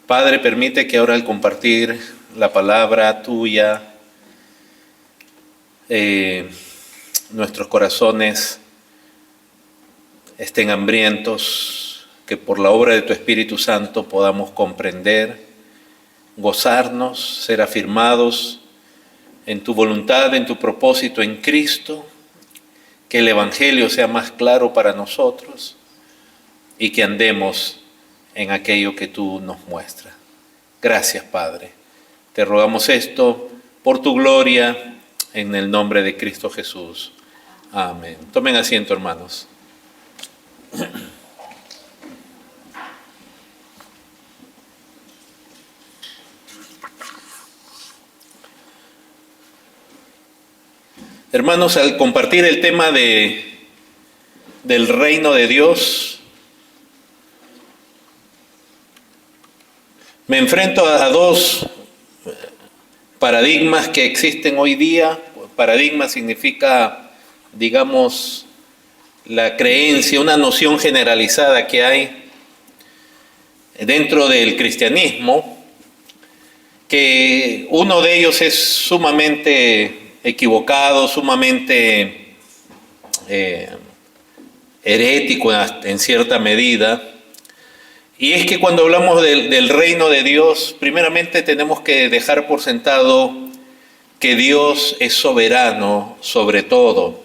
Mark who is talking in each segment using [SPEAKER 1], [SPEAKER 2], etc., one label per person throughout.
[SPEAKER 1] Padre, permite que ahora al compartir la palabra tuya, nuestros corazones estén hambrientos, que por la obra de tu Espíritu Santo podamos comprender, gozarnos, ser afirmados en tu voluntad, en tu propósito en Cristo, que el Evangelio sea más claro para nosotros y que andemos en aquello que tú nos muestras. Gracias, Padre. Te rogamos esto por tu gloria, en el nombre de Cristo Jesús. Amén. Tomen asiento, hermanos. Hermanos, al compartir el tema del reino de Dios, me enfrento a dos paradigmas que existen hoy día. Paradigma significa, digamos, la creencia, una noción generalizada que hay dentro del cristianismo, que uno de ellos es sumamente equivocado, sumamente herético en cierta medida. Y es que cuando hablamos del reino de Dios, primeramente tenemos que dejar por sentado que Dios es soberano sobre todo.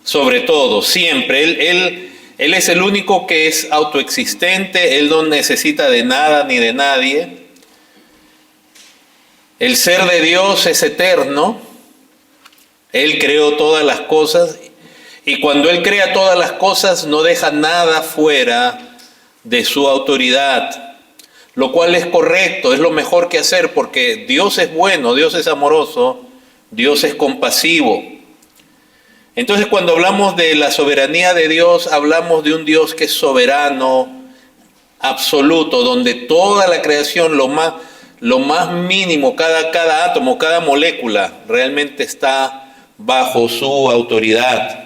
[SPEAKER 1] Sobre todo, siempre. Él es el único que es autoexistente, Él no necesita de nada ni de nadie. El ser de Dios es eterno, Él creó todas las cosas y cuando Él crea todas las cosas no deja nada fuera de su autoridad, lo cual es correcto, es lo mejor que hacer porque Dios es bueno, Dios es amoroso, Dios es compasivo. Entonces cuando hablamos de la soberanía de Dios, hablamos de un Dios que es soberano, absoluto, donde toda la creación, lo más mínimo, cada átomo, cada molécula, realmente está bajo su autoridad.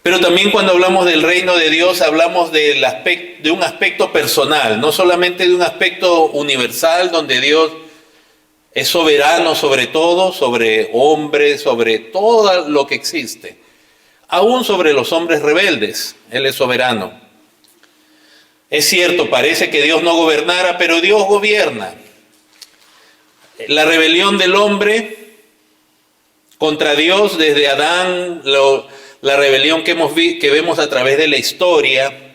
[SPEAKER 1] Pero también cuando hablamos del reino de Dios, hablamos de un aspecto personal, no solamente de un aspecto universal, donde Dios es soberano sobre todo, sobre hombres, sobre todo lo que existe. Aún sobre los hombres rebeldes, Él es soberano. Es cierto, parece que Dios no gobernara, pero Dios gobierna. La rebelión del hombre contra Dios desde Adán, la rebelión que vemos a través de la historia,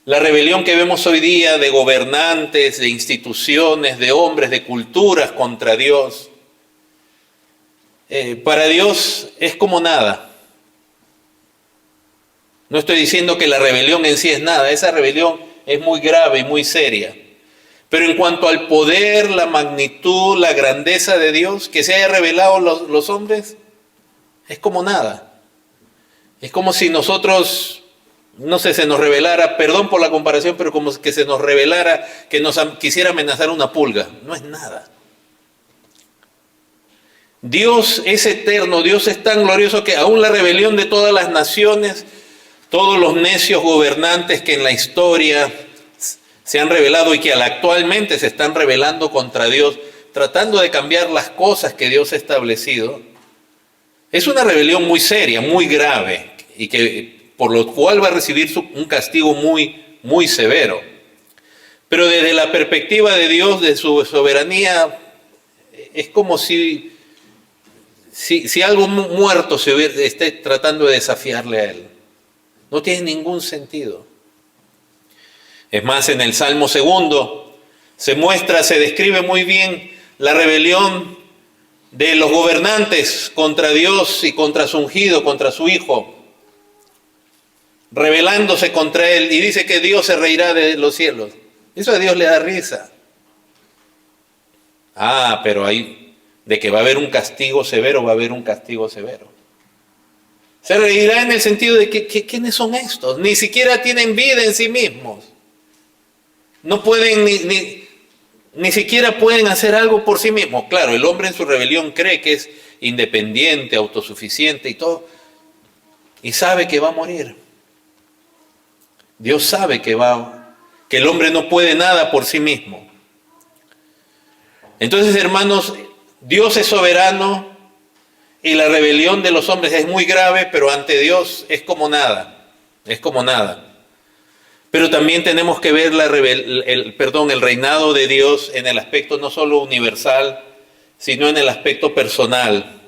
[SPEAKER 1] la rebelión que vemos hoy día de gobernantes, de instituciones, de hombres, de culturas contra Dios, para Dios es como nada. No estoy diciendo que la rebelión en sí es nada, esa rebelión es muy grave y muy seria. Pero en cuanto al poder, la magnitud, la grandeza de Dios, que se haya revelado los hombres, es como nada. Es como si nosotros, no sé, se nos revelara, perdón por la comparación, pero como que se nos revelara que nos quisiera amenazar una pulga. No es nada. Dios es eterno, Dios es tan glorioso que aún la rebelión de todas las naciones, todos los necios gobernantes que en la historia se han revelado y que actualmente se están rebelando contra Dios, tratando de cambiar las cosas que Dios ha establecido, es una rebelión muy seria, muy grave, y que por lo cual va a recibir un castigo muy, muy severo. Pero desde la perspectiva de Dios, de su soberanía, es como si algo muerto esté tratando de desafiarle a Él. No tiene ningún sentido. Es más, en el Salmo 2 se describe muy bien la rebelión de los gobernantes contra Dios y contra su ungido, contra su Hijo, rebelándose contra Él, y dice que Dios se reirá de los cielos. Eso a Dios le da risa. Pero de que va a haber un castigo severo, va a haber un castigo severo. Se reirá en el sentido de que ¿quiénes son estos? Ni siquiera tienen vida en sí mismos. No pueden ni siquiera pueden hacer algo por sí mismos. Claro, el hombre en su rebelión cree que es independiente, autosuficiente y todo, y sabe que va a morir. Dios sabe que el hombre no puede nada por sí mismo. Entonces, hermanos, Dios es soberano y la rebelión de los hombres es muy grave, pero ante Dios es como nada, es como nada. Pero también tenemos que ver el reinado de Dios en el aspecto no solo universal, sino en el aspecto personal,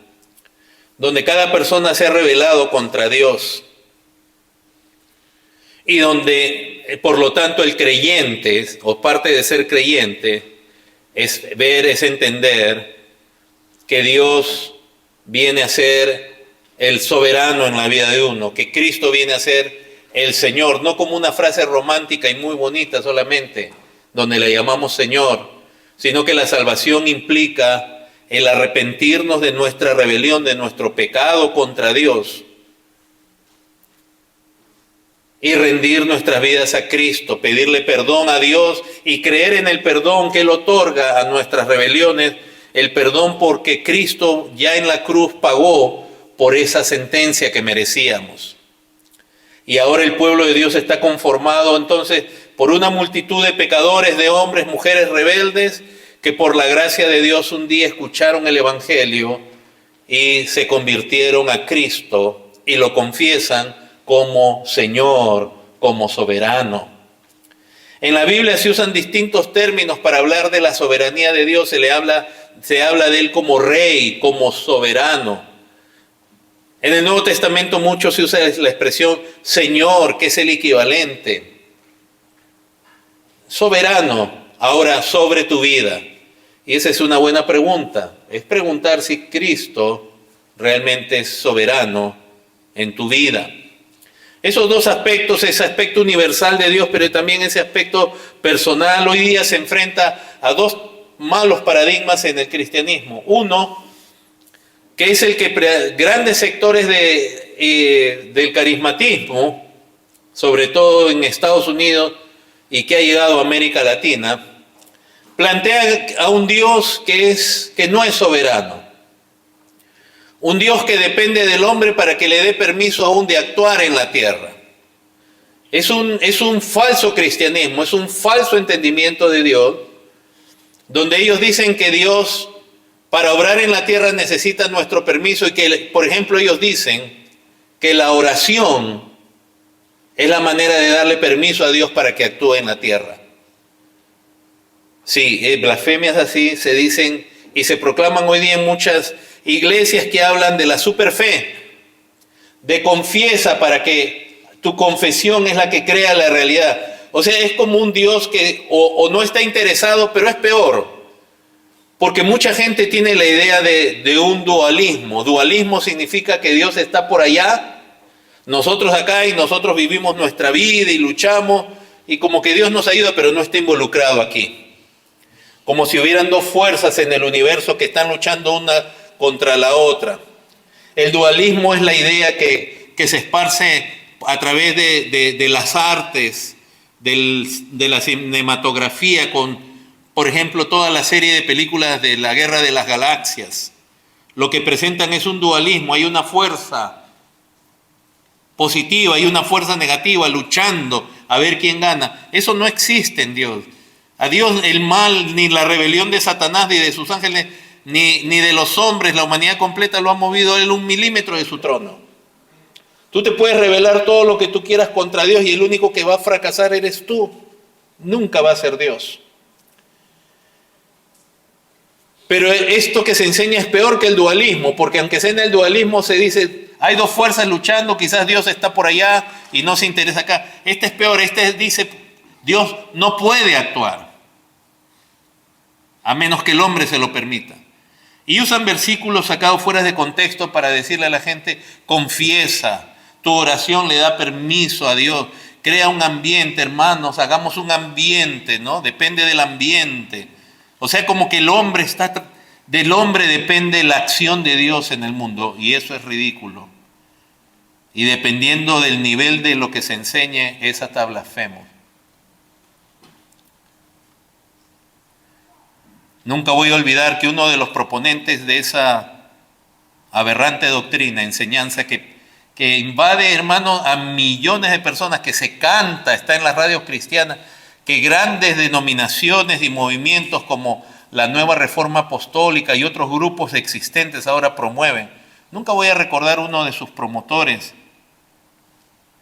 [SPEAKER 1] donde cada persona se ha rebelado contra Dios y donde, por lo tanto, el creyente, o parte de ser creyente, es entender que Dios viene a ser el soberano en la vida de uno, que Cristo viene a ser el Señor, no como una frase romántica y muy bonita solamente, donde le llamamos Señor, sino que la salvación implica el arrepentirnos de nuestra rebelión, de nuestro pecado contra Dios, y rendir nuestras vidas a Cristo, pedirle perdón a Dios y creer en el perdón que Él otorga a nuestras rebeliones, el perdón porque Cristo ya en la cruz pagó por esa sentencia que merecíamos. Y ahora el pueblo de Dios está conformado entonces por una multitud de pecadores, de hombres, mujeres rebeldes, que por la gracia de Dios un día escucharon el Evangelio y se convirtieron a Cristo y lo confiesan como Señor, como soberano. En la Biblia se usan distintos términos para hablar de la soberanía de Dios. Se habla de Él como Rey, como soberano. En el Nuevo Testamento mucho se usa la expresión Señor, que es el equivalente. Soberano, ahora sobre tu vida. Y esa es una buena pregunta. Es preguntar si Cristo realmente es soberano en tu vida. Esos dos aspectos, ese aspecto universal de Dios, pero también ese aspecto personal, hoy día se enfrenta a dos malos paradigmas en el cristianismo. Uno, que es el que grandes sectores del carismatismo, sobre todo en Estados Unidos y que ha llegado a América Latina, plantea a un Dios que no es soberano. Un Dios que depende del hombre para que le dé permiso aún de actuar en la tierra. Es un falso cristianismo, es un falso entendimiento de Dios, donde ellos dicen que Dios para obrar en la tierra necesita nuestro permiso y que, por ejemplo, ellos dicen que la oración es la manera de darle permiso a Dios para que actúe en la tierra. Sí, blasfemias así se dicen y se proclaman hoy día en muchas iglesias que hablan de la superfe, de confiesa para que tu confesión es la que crea la realidad. O sea, es como un Dios que o no está interesado, pero es peor. Porque mucha gente tiene la idea de un dualismo. Dualismo significa que Dios está por allá, nosotros acá y nosotros vivimos nuestra vida y luchamos y como que Dios nos ayuda, pero no está involucrado aquí. Como si hubieran dos fuerzas en el universo que están luchando una contra la otra. El dualismo es la idea que se esparce a través de las artes, de la cinematografía, con, por ejemplo, toda la serie de películas de la Guerra de las Galaxias. Lo que presentan es un dualismo, hay una fuerza positiva, hay una fuerza negativa luchando a ver quién gana. Eso no existe en Dios. A Dios el mal, ni la rebelión de Satanás, ni de sus ángeles, ni de los hombres, la humanidad completa lo ha movido él 1 milímetro de su trono. Tú te puedes rebelar todo lo que tú quieras contra Dios y el único que va a fracasar eres tú. Nunca va a ser Dios. Pero esto que se enseña es peor que el dualismo, porque aunque sea en el dualismo se dice, hay dos fuerzas luchando, quizás Dios está por allá y no se interesa acá. Este es peor, este dice, Dios no puede actuar, a menos que el hombre se lo permita. Y usan versículos sacados fuera de contexto para decirle a la gente, confiesa, tu oración le da permiso a Dios, crea un ambiente, hermanos, hagamos un ambiente, ¿no? Depende del ambiente. O sea, como que del hombre depende la acción de Dios en el mundo, y eso es ridículo. Y dependiendo del nivel de lo que se enseñe, es hasta blasfemo. Nunca voy a olvidar que uno de los proponentes de esa aberrante doctrina, enseñanza que que invade, hermano, a millones de personas, que se canta, está en las radios cristianas, que grandes denominaciones y movimientos como la Nueva Reforma Apostólica y otros grupos existentes ahora promueven. Nunca voy a recordar uno de sus promotores,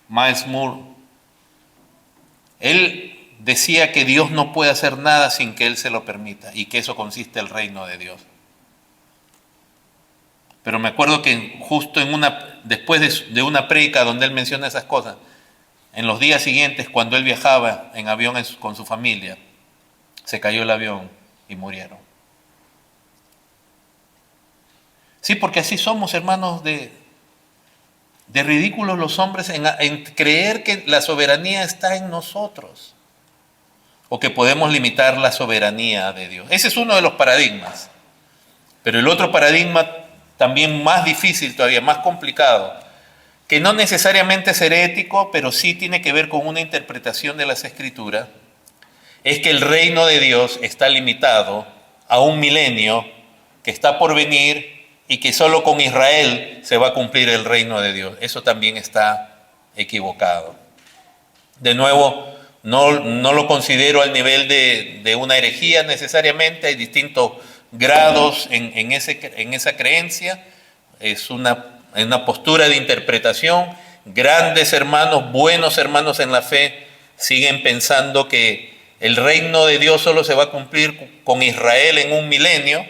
[SPEAKER 1] Miles Moore. Él decía que Dios no puede hacer nada sin que Él se lo permita, y que eso consiste en el reino de Dios. Pero me acuerdo que justo después de una prédica donde él menciona esas cosas, en los días siguientes, cuando él viajaba en avión con su familia, se cayó el avión y murieron. Sí, porque así somos, hermanos, de ridículos los hombres en creer que la soberanía está en nosotros, o que podemos limitar la soberanía de Dios. Ese es uno de los paradigmas. Pero el otro paradigma, también más difícil todavía, más complicado, que no necesariamente es herético, pero sí tiene que ver con una interpretación de las Escrituras, es que el reino de Dios está limitado a un milenio que está por venir y que solo con Israel se va a cumplir el reino de Dios. Eso también está equivocado. De nuevo, no lo considero al nivel de una herejía necesariamente, hay distintos grados en esa creencia, es una postura de interpretación. Grandes hermanos, buenos hermanos en la fe, siguen pensando que el reino de Dios solo se va a cumplir con Israel en un milenio,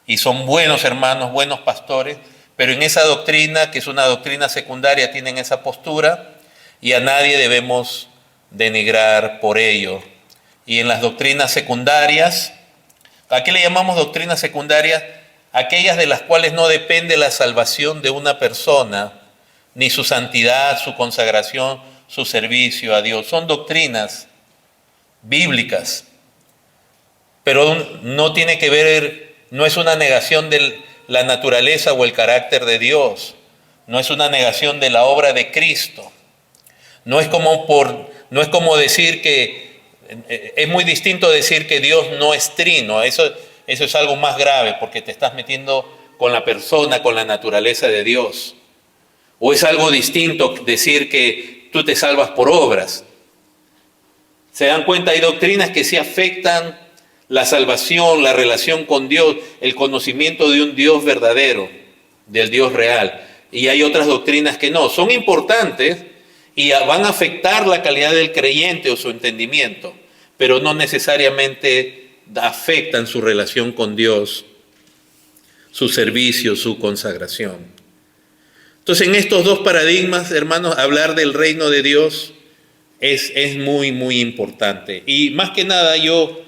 [SPEAKER 1] y son buenos hermanos, buenos pastores, pero en esa doctrina, que es una doctrina secundaria, tienen esa postura, y a nadie debemos denigrar por ello. Y en las doctrinas secundarias, ¿a qué le llamamos doctrinas secundarias? Aquellas de las cuales no depende la salvación de una persona, ni su santidad, su consagración, su servicio a Dios. Son doctrinas bíblicas, pero no tiene que ver, no es una negación de la naturaleza o el carácter de Dios, no es una negación de la obra de Cristo. No es como decir que, es muy distinto decir que Dios no es trino. Eso es algo más grave, porque te estás metiendo con la persona, con la naturaleza de Dios. O es algo distinto decir que tú te salvas por obras. ¿Se dan cuenta? Hay doctrinas que sí afectan la salvación, la relación con Dios, el conocimiento de un Dios verdadero, del Dios real. Y hay otras doctrinas que no. Son importantes y van a afectar la calidad del creyente o su entendimiento, pero no necesariamente afectan su relación con Dios, su servicio, su consagración. Entonces, en estos dos paradigmas, hermanos, hablar del reino de Dios es muy, muy importante. Y más que nada, yo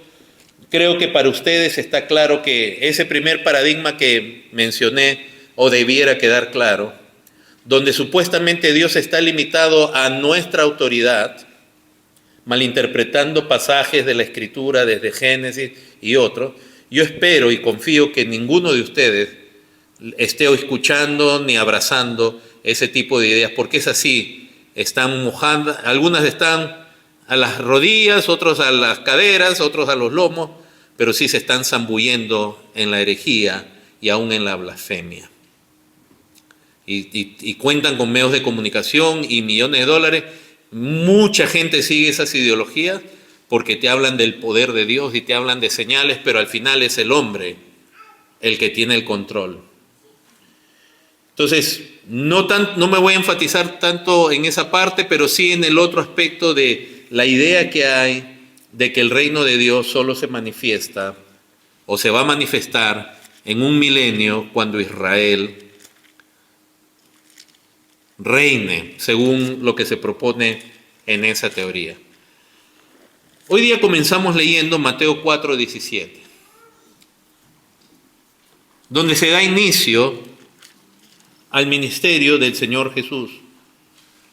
[SPEAKER 1] creo que para ustedes está claro que ese primer paradigma que mencioné, o debiera quedar claro, donde supuestamente Dios está limitado a nuestra autoridad, malinterpretando pasajes de la Escritura desde Génesis y otros. Yo espero y confío que ninguno de ustedes esté escuchando ni abrazando ese tipo de ideas, porque es así, están mojando, algunas están a las rodillas, otros a las caderas, otros a los lomos, pero sí se están zambullendo en la herejía y aún en la blasfemia. Y cuentan con medios de comunicación y millones de dólares. Mucha gente sigue esas ideologías porque te hablan del poder de Dios y te hablan de señales, pero al final es el hombre el que tiene el control. Entonces, no me voy a enfatizar tanto en esa parte, pero sí en el otro aspecto de la idea que hay de que el reino de Dios solo se manifiesta o se va a manifestar en un milenio cuando Israel reine, según lo que se propone en esa teoría. Hoy día comenzamos leyendo Mateo 4:17, donde se da inicio al ministerio del Señor Jesús.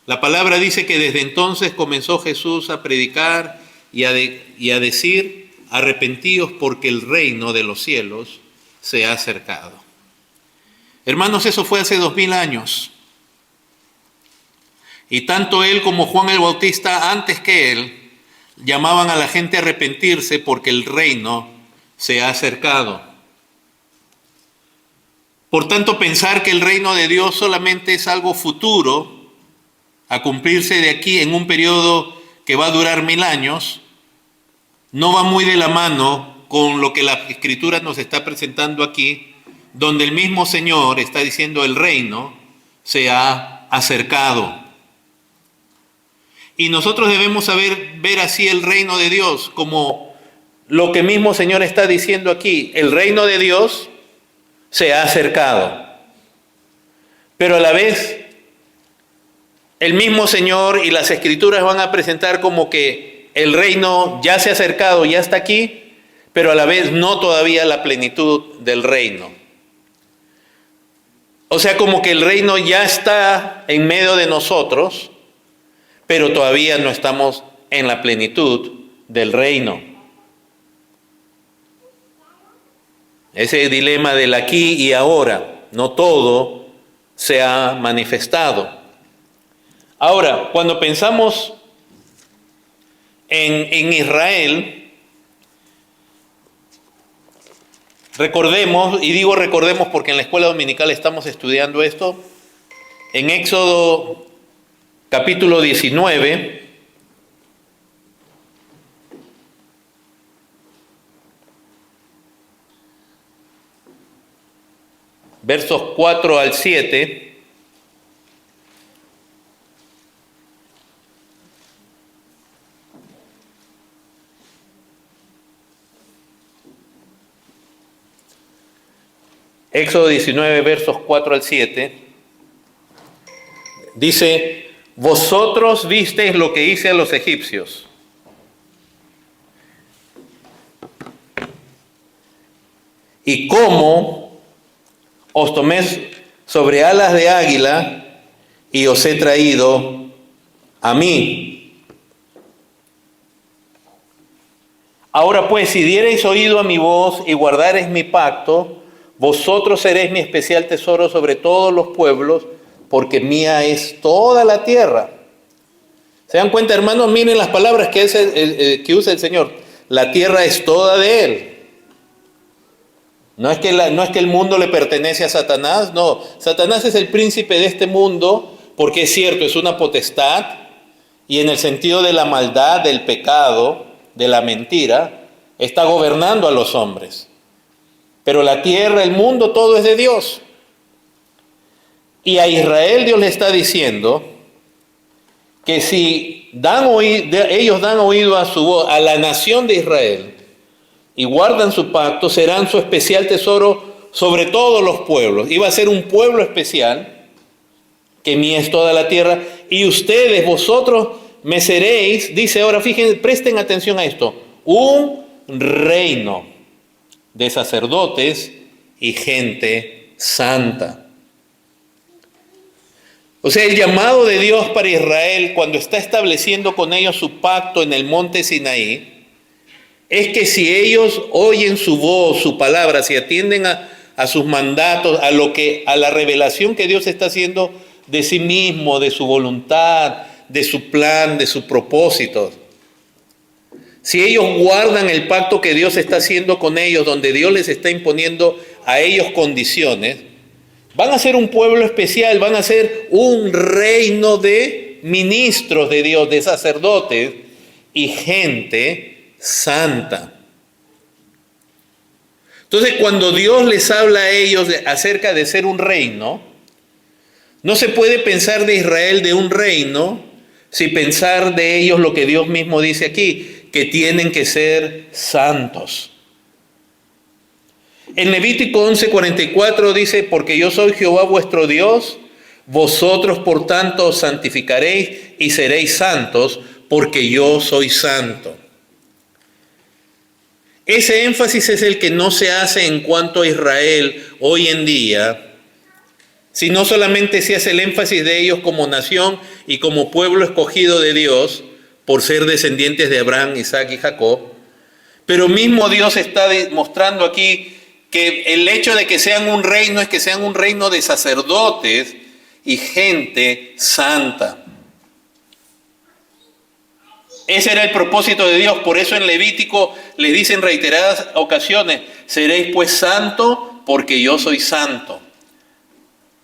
[SPEAKER 1] La palabra dice que desde entonces comenzó Jesús a predicar y a decir: arrepentíos porque el reino de los cielos se ha acercado. Hermanos, eso fue hace 2000 años. Y tanto él como Juan el Bautista, antes que él, llamaban a la gente a arrepentirse porque el reino se ha acercado. Por tanto, pensar que el reino de Dios solamente es algo futuro, a cumplirse de aquí en un periodo que va a durar 1000 años, no va muy de la mano con lo que la Escritura nos está presentando aquí, donde el mismo Señor está diciendo el reino se ha acercado. Y nosotros debemos ver así el reino de Dios como lo que mismo Señor está diciendo aquí. El reino de Dios se ha acercado. Pero a la vez, el mismo Señor y las Escrituras van a presentar como que el reino ya se ha acercado, ya está aquí, pero a la vez no todavía la plenitud del reino. O sea, como que el reino ya está en medio de nosotros, pero todavía no estamos en la plenitud del reino. Ese dilema del aquí y ahora, no todo se ha manifestado. Ahora, cuando pensamos en Israel, recordemos, y digo recordemos porque en la escuela dominical estamos estudiando esto, en Éxodo capítulo 19, versos 4 al 7, Éxodo 19, versos 4 al 7, dice: vosotros visteis lo que hice a los egipcios, y cómo os tomé sobre alas de águila y os he traído a mí. Ahora pues, si diereis oído a mi voz y guardareis mi pacto, vosotros seréis mi especial tesoro sobre todos los pueblos, porque mía es toda la tierra. ¿Se dan cuenta, hermanos? Miren las palabras que usa el Señor. La tierra es toda de Él. No es que el mundo le pertenece a Satanás, no. Satanás es el príncipe de este mundo, porque es cierto, es una potestad, y en el sentido de la maldad, del pecado, de la mentira, está gobernando a los hombres. Pero la tierra, el mundo, todo es de Dios. Y a Israel Dios le está diciendo que si ellos dan oído a su voz, a la nación de Israel, y guardan su pacto, serán su especial tesoro sobre todos los pueblos. Iba a ser un pueblo especial, que mía es toda la tierra, y ustedes, vosotros, me seréis, dice ahora, fíjense, presten atención a esto, un reino de sacerdotes y gente santa. O sea, el llamado de Dios para Israel cuando está estableciendo con ellos su pacto en el monte Sinaí, es que si ellos oyen su voz, su palabra, si atienden a sus mandatos, a la revelación que Dios está haciendo de sí mismo, de su voluntad, de su plan, de sus propósitos, si ellos guardan el pacto que Dios está haciendo con ellos, donde Dios les está imponiendo a ellos condiciones, van a ser un pueblo especial, van a ser un reino de ministros de Dios, de sacerdotes y gente santa. Entonces, cuando Dios les habla a ellos acerca de ser un reino, no se puede pensar de Israel de un reino sin pensar de ellos lo que Dios mismo dice aquí, que tienen que ser santos. En Levítico 11:44 dice: porque yo soy Jehová vuestro Dios, vosotros por tanto os santificaréis y seréis santos, porque yo soy santo. Ese énfasis es el que no se hace en cuanto a Israel hoy en día, sino solamente se hace el énfasis de ellos como nación y como pueblo escogido de Dios, por ser descendientes de Abraham, Isaac y Jacob. Pero mismo Dios está mostrando aquí que el hecho de que sean un reino es que sean un reino de sacerdotes y gente santa. Ese era el propósito de Dios, por eso en Levítico les dice en reiteradas ocasiones: seréis pues santos porque yo soy santo.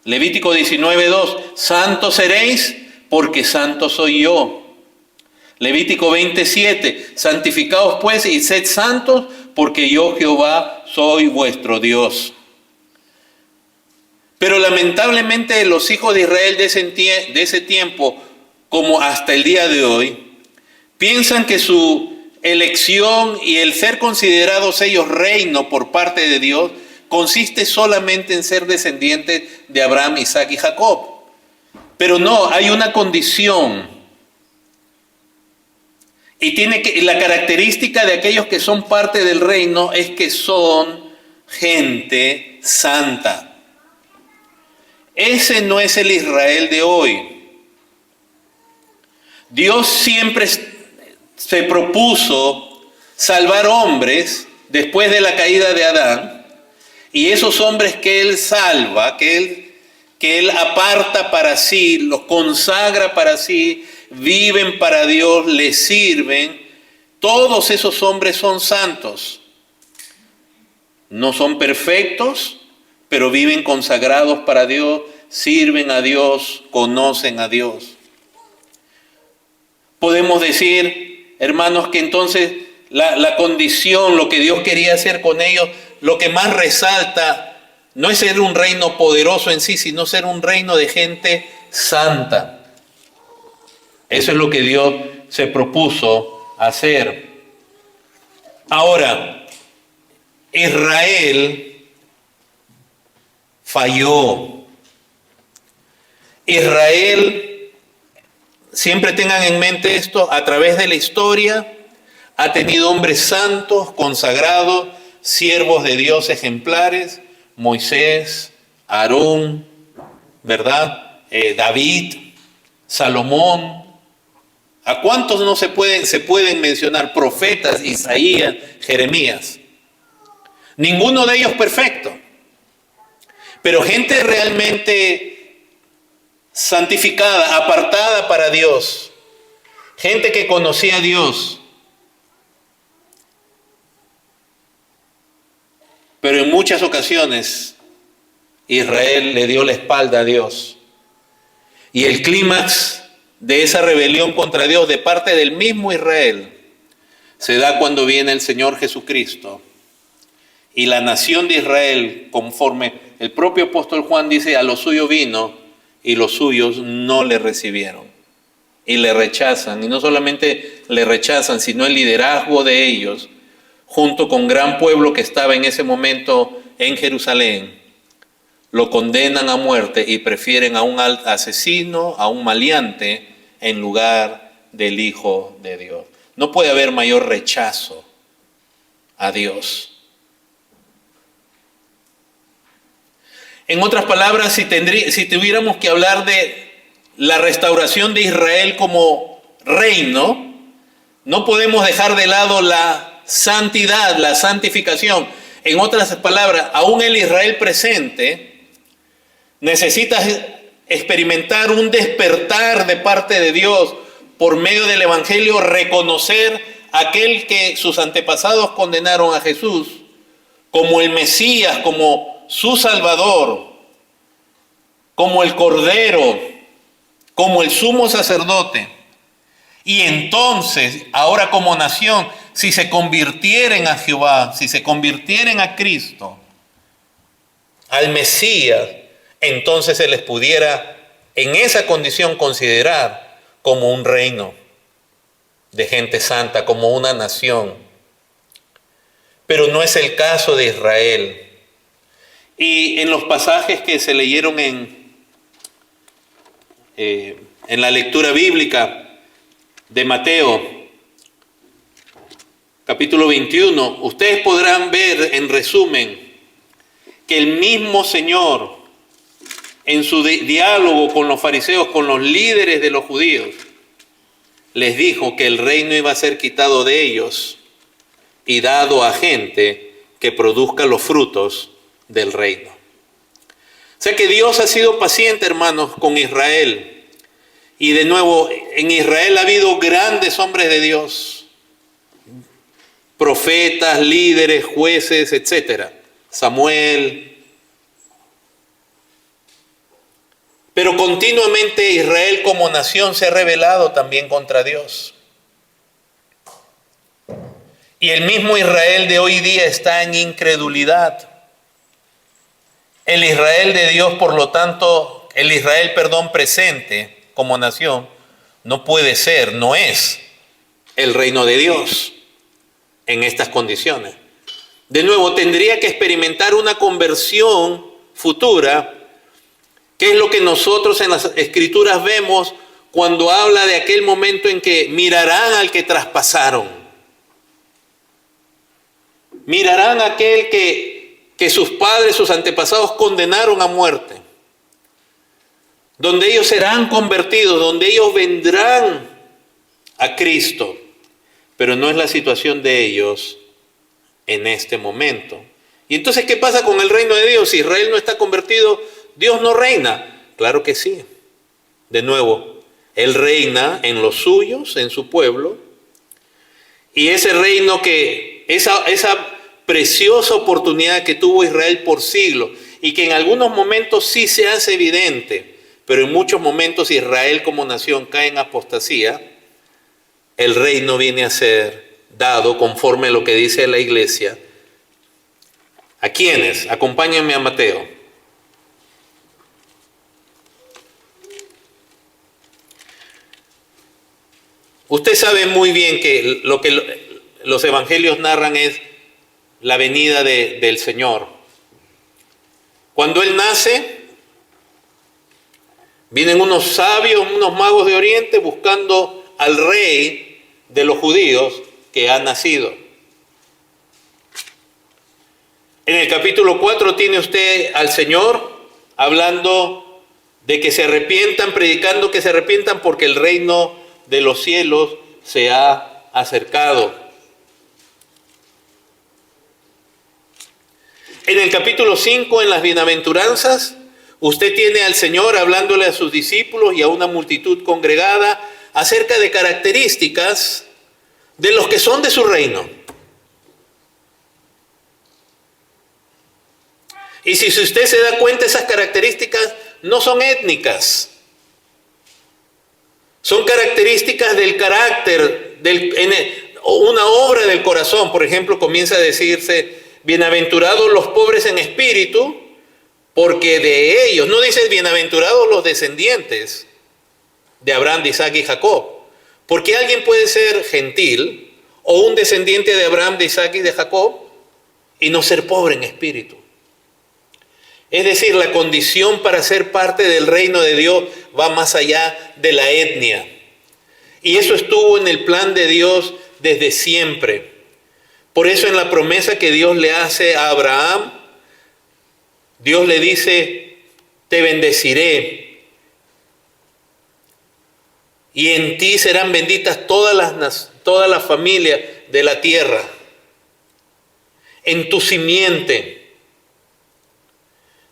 [SPEAKER 1] Levítico 19:2, santos seréis porque santo soy yo. Levítico 27, santificaos pues y sed santos porque yo Jehová soy vuestro Dios. Pero lamentablemente los hijos de Israel de ese tiempo, como hasta el día de hoy, piensan que su elección y el ser considerados ellos reino por parte de Dios consiste solamente en ser descendientes de Abraham, Isaac y Jacob. Pero no, hay una condición. Y la característica de aquellos que son parte del reino es que son gente santa. Ese no es el Israel de hoy. Dios siempre se propuso salvar hombres después de la caída de Adán, y esos hombres que Él salva, que Él aparta para sí, los consagra para sí, viven para Dios, le sirven, todos esos hombres son santos. No son perfectos, pero viven consagrados para Dios, sirven a Dios, conocen a Dios. Podemos decir, hermanos, que entonces la condición, lo que Dios quería hacer con ellos, lo que más resalta no es ser un reino poderoso en sí, sino ser un reino de gente santa. Eso es lo que Dios se propuso hacer. Ahora, Israel falló. Israel, siempre tengan en mente esto, a través de la historia ha tenido hombres santos, consagrados, siervos de Dios ejemplares, Moisés, Aarón, ¿verdad? David, Salomón. ¿A cuántos no se pueden mencionar? Profetas, Isaías, Jeremías. Ninguno de ellos perfecto. Pero gente realmente santificada, apartada para Dios. Gente que conocía a Dios. Pero en muchas ocasiones Israel le dio la espalda a Dios. Y el clímax de esa rebelión contra Dios de parte del mismo Israel se da cuando viene el Señor Jesucristo. Y la nación de Israel, conforme el propio apóstol Juan dice, a lo suyo vino y los suyos no le recibieron. Y le rechazan. Y no solamente le rechazan, sino el liderazgo de ellos, junto con gran pueblo que estaba en ese momento en Jerusalén, lo condenan a muerte y prefieren a un asesino, a un maleante, en lugar del Hijo de Dios. No puede haber mayor rechazo a Dios. En otras palabras, si tuviéramos que hablar de la restauración de Israel como reino, no podemos dejar de lado la santidad, la santificación. En otras palabras, aún el Israel presente necesita experimentar un despertar de parte de Dios por medio del Evangelio, reconocer aquel que sus antepasados condenaron a Jesús como el Mesías, como su Salvador, como el Cordero, como el sumo sacerdote. Y entonces, ahora como nación, si se convirtieren a Jehová, si se convirtieren a Cristo, al Mesías, entonces se les pudiera en esa condición considerar como un reino de gente santa, como una nación. Pero no es el caso de Israel. Y en los pasajes que se leyeron en la lectura bíblica de Mateo, capítulo 21, ustedes podrán ver en resumen que el mismo Señor, en su diálogo con los fariseos, con los líderes de los judíos, les dijo que el reino iba a ser quitado de ellos y dado a gente que produzca los frutos del reino. O sea que Dios ha sido paciente, hermanos, con Israel. Y de nuevo, en Israel ha habido grandes hombres de Dios, profetas, líderes, jueces, etc. Samuel. Pero continuamente Israel como nación se ha rebelado también contra Dios. Y el mismo Israel de hoy día está en incredulidad. El Israel de Dios, por lo tanto, el Israel, presente como nación, no puede ser, no es el reino de Dios en estas condiciones. De nuevo, tendría que experimentar una conversión futura, que es lo que nosotros en las Escrituras vemos cuando habla de aquel momento en que mirarán al que traspasaron. Mirarán a aquel que sus padres, sus antepasados condenaron a muerte. Donde ellos serán convertidos, donde ellos vendrán a Cristo. Pero no es la situación de ellos en este momento. Y entonces, ¿qué pasa con el reino de Dios? Si Israel no está convertido, ¿Dios no reina? Claro que sí. De nuevo, Él reina en los suyos, en su pueblo. Y ese reino esa preciosa oportunidad que tuvo Israel por siglos y que en algunos momentos sí se hace evidente, pero en muchos momentos Israel como nación cae en apostasía, el reino viene a ser dado conforme a lo que dice la iglesia. ¿A quiénes? Acompáñenme a Mateo. Usted sabe muy bien que lo que los evangelios narran es la venida del Señor. Cuando Él nace, vienen unos sabios, unos magos de Oriente buscando al rey de los judíos que ha nacido. En el capítulo 4 tiene usted al Señor hablando de que se arrepientan, predicando que se arrepientan porque el reino de los cielos se ha acercado. En el capítulo 5, en las bienaventuranzas, usted tiene al Señor hablándole a sus discípulos y a una multitud congregada acerca de características de los que son de su reino. Y si usted se da cuenta, esas características no son étnicas. Son características del carácter, una obra del corazón. Por ejemplo, comienza a decirse, bienaventurados los pobres en espíritu, porque de ellos, no dice bienaventurados los descendientes de Abraham, de Isaac y Jacob. Porque alguien puede ser gentil o un descendiente de Abraham, de Isaac y de Jacob y no ser pobre en espíritu. Es decir, la condición para ser parte del reino de Dios va más allá de la etnia. Y eso estuvo en el plan de Dios desde siempre. Por eso en la promesa que Dios le hace a Abraham, Dios le dice, te bendeciré. Y en ti serán benditas todas las familias de la tierra. En tu simiente.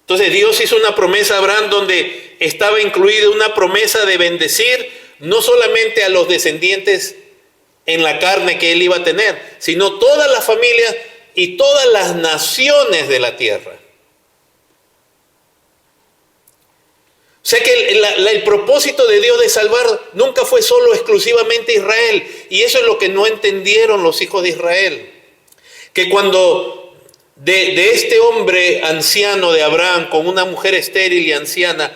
[SPEAKER 1] Entonces Dios hizo una promesa a Abraham donde estaba incluida una promesa de bendecir no solamente a los descendientes en la carne que él iba a tener, sino todas las familias y todas las naciones de la tierra. O sea que el propósito de Dios de salvar nunca fue solo exclusivamente Israel. Y eso es lo que no entendieron los hijos de Israel. Que cuando de este hombre anciano de Abraham con una mujer estéril y anciana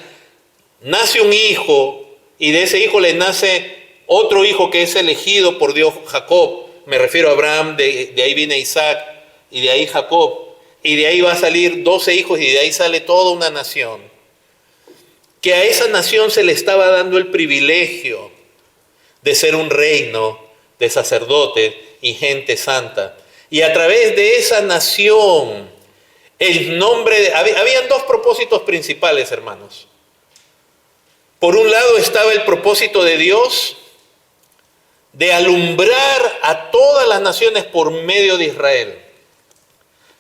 [SPEAKER 1] nace un hijo, y de ese hijo le nace otro hijo que es elegido por Dios, Jacob. Me refiero a Abraham, de ahí viene Isaac y de ahí Jacob. Y de ahí va a salir 12 hijos y de ahí sale toda una nación. Que a esa nación se le estaba dando el privilegio de ser un reino de sacerdotes y gente santa. Y a través de esa nación, habían dos propósitos principales, hermanos. Por un lado estaba el propósito de Dios de alumbrar a todas las naciones por medio de Israel.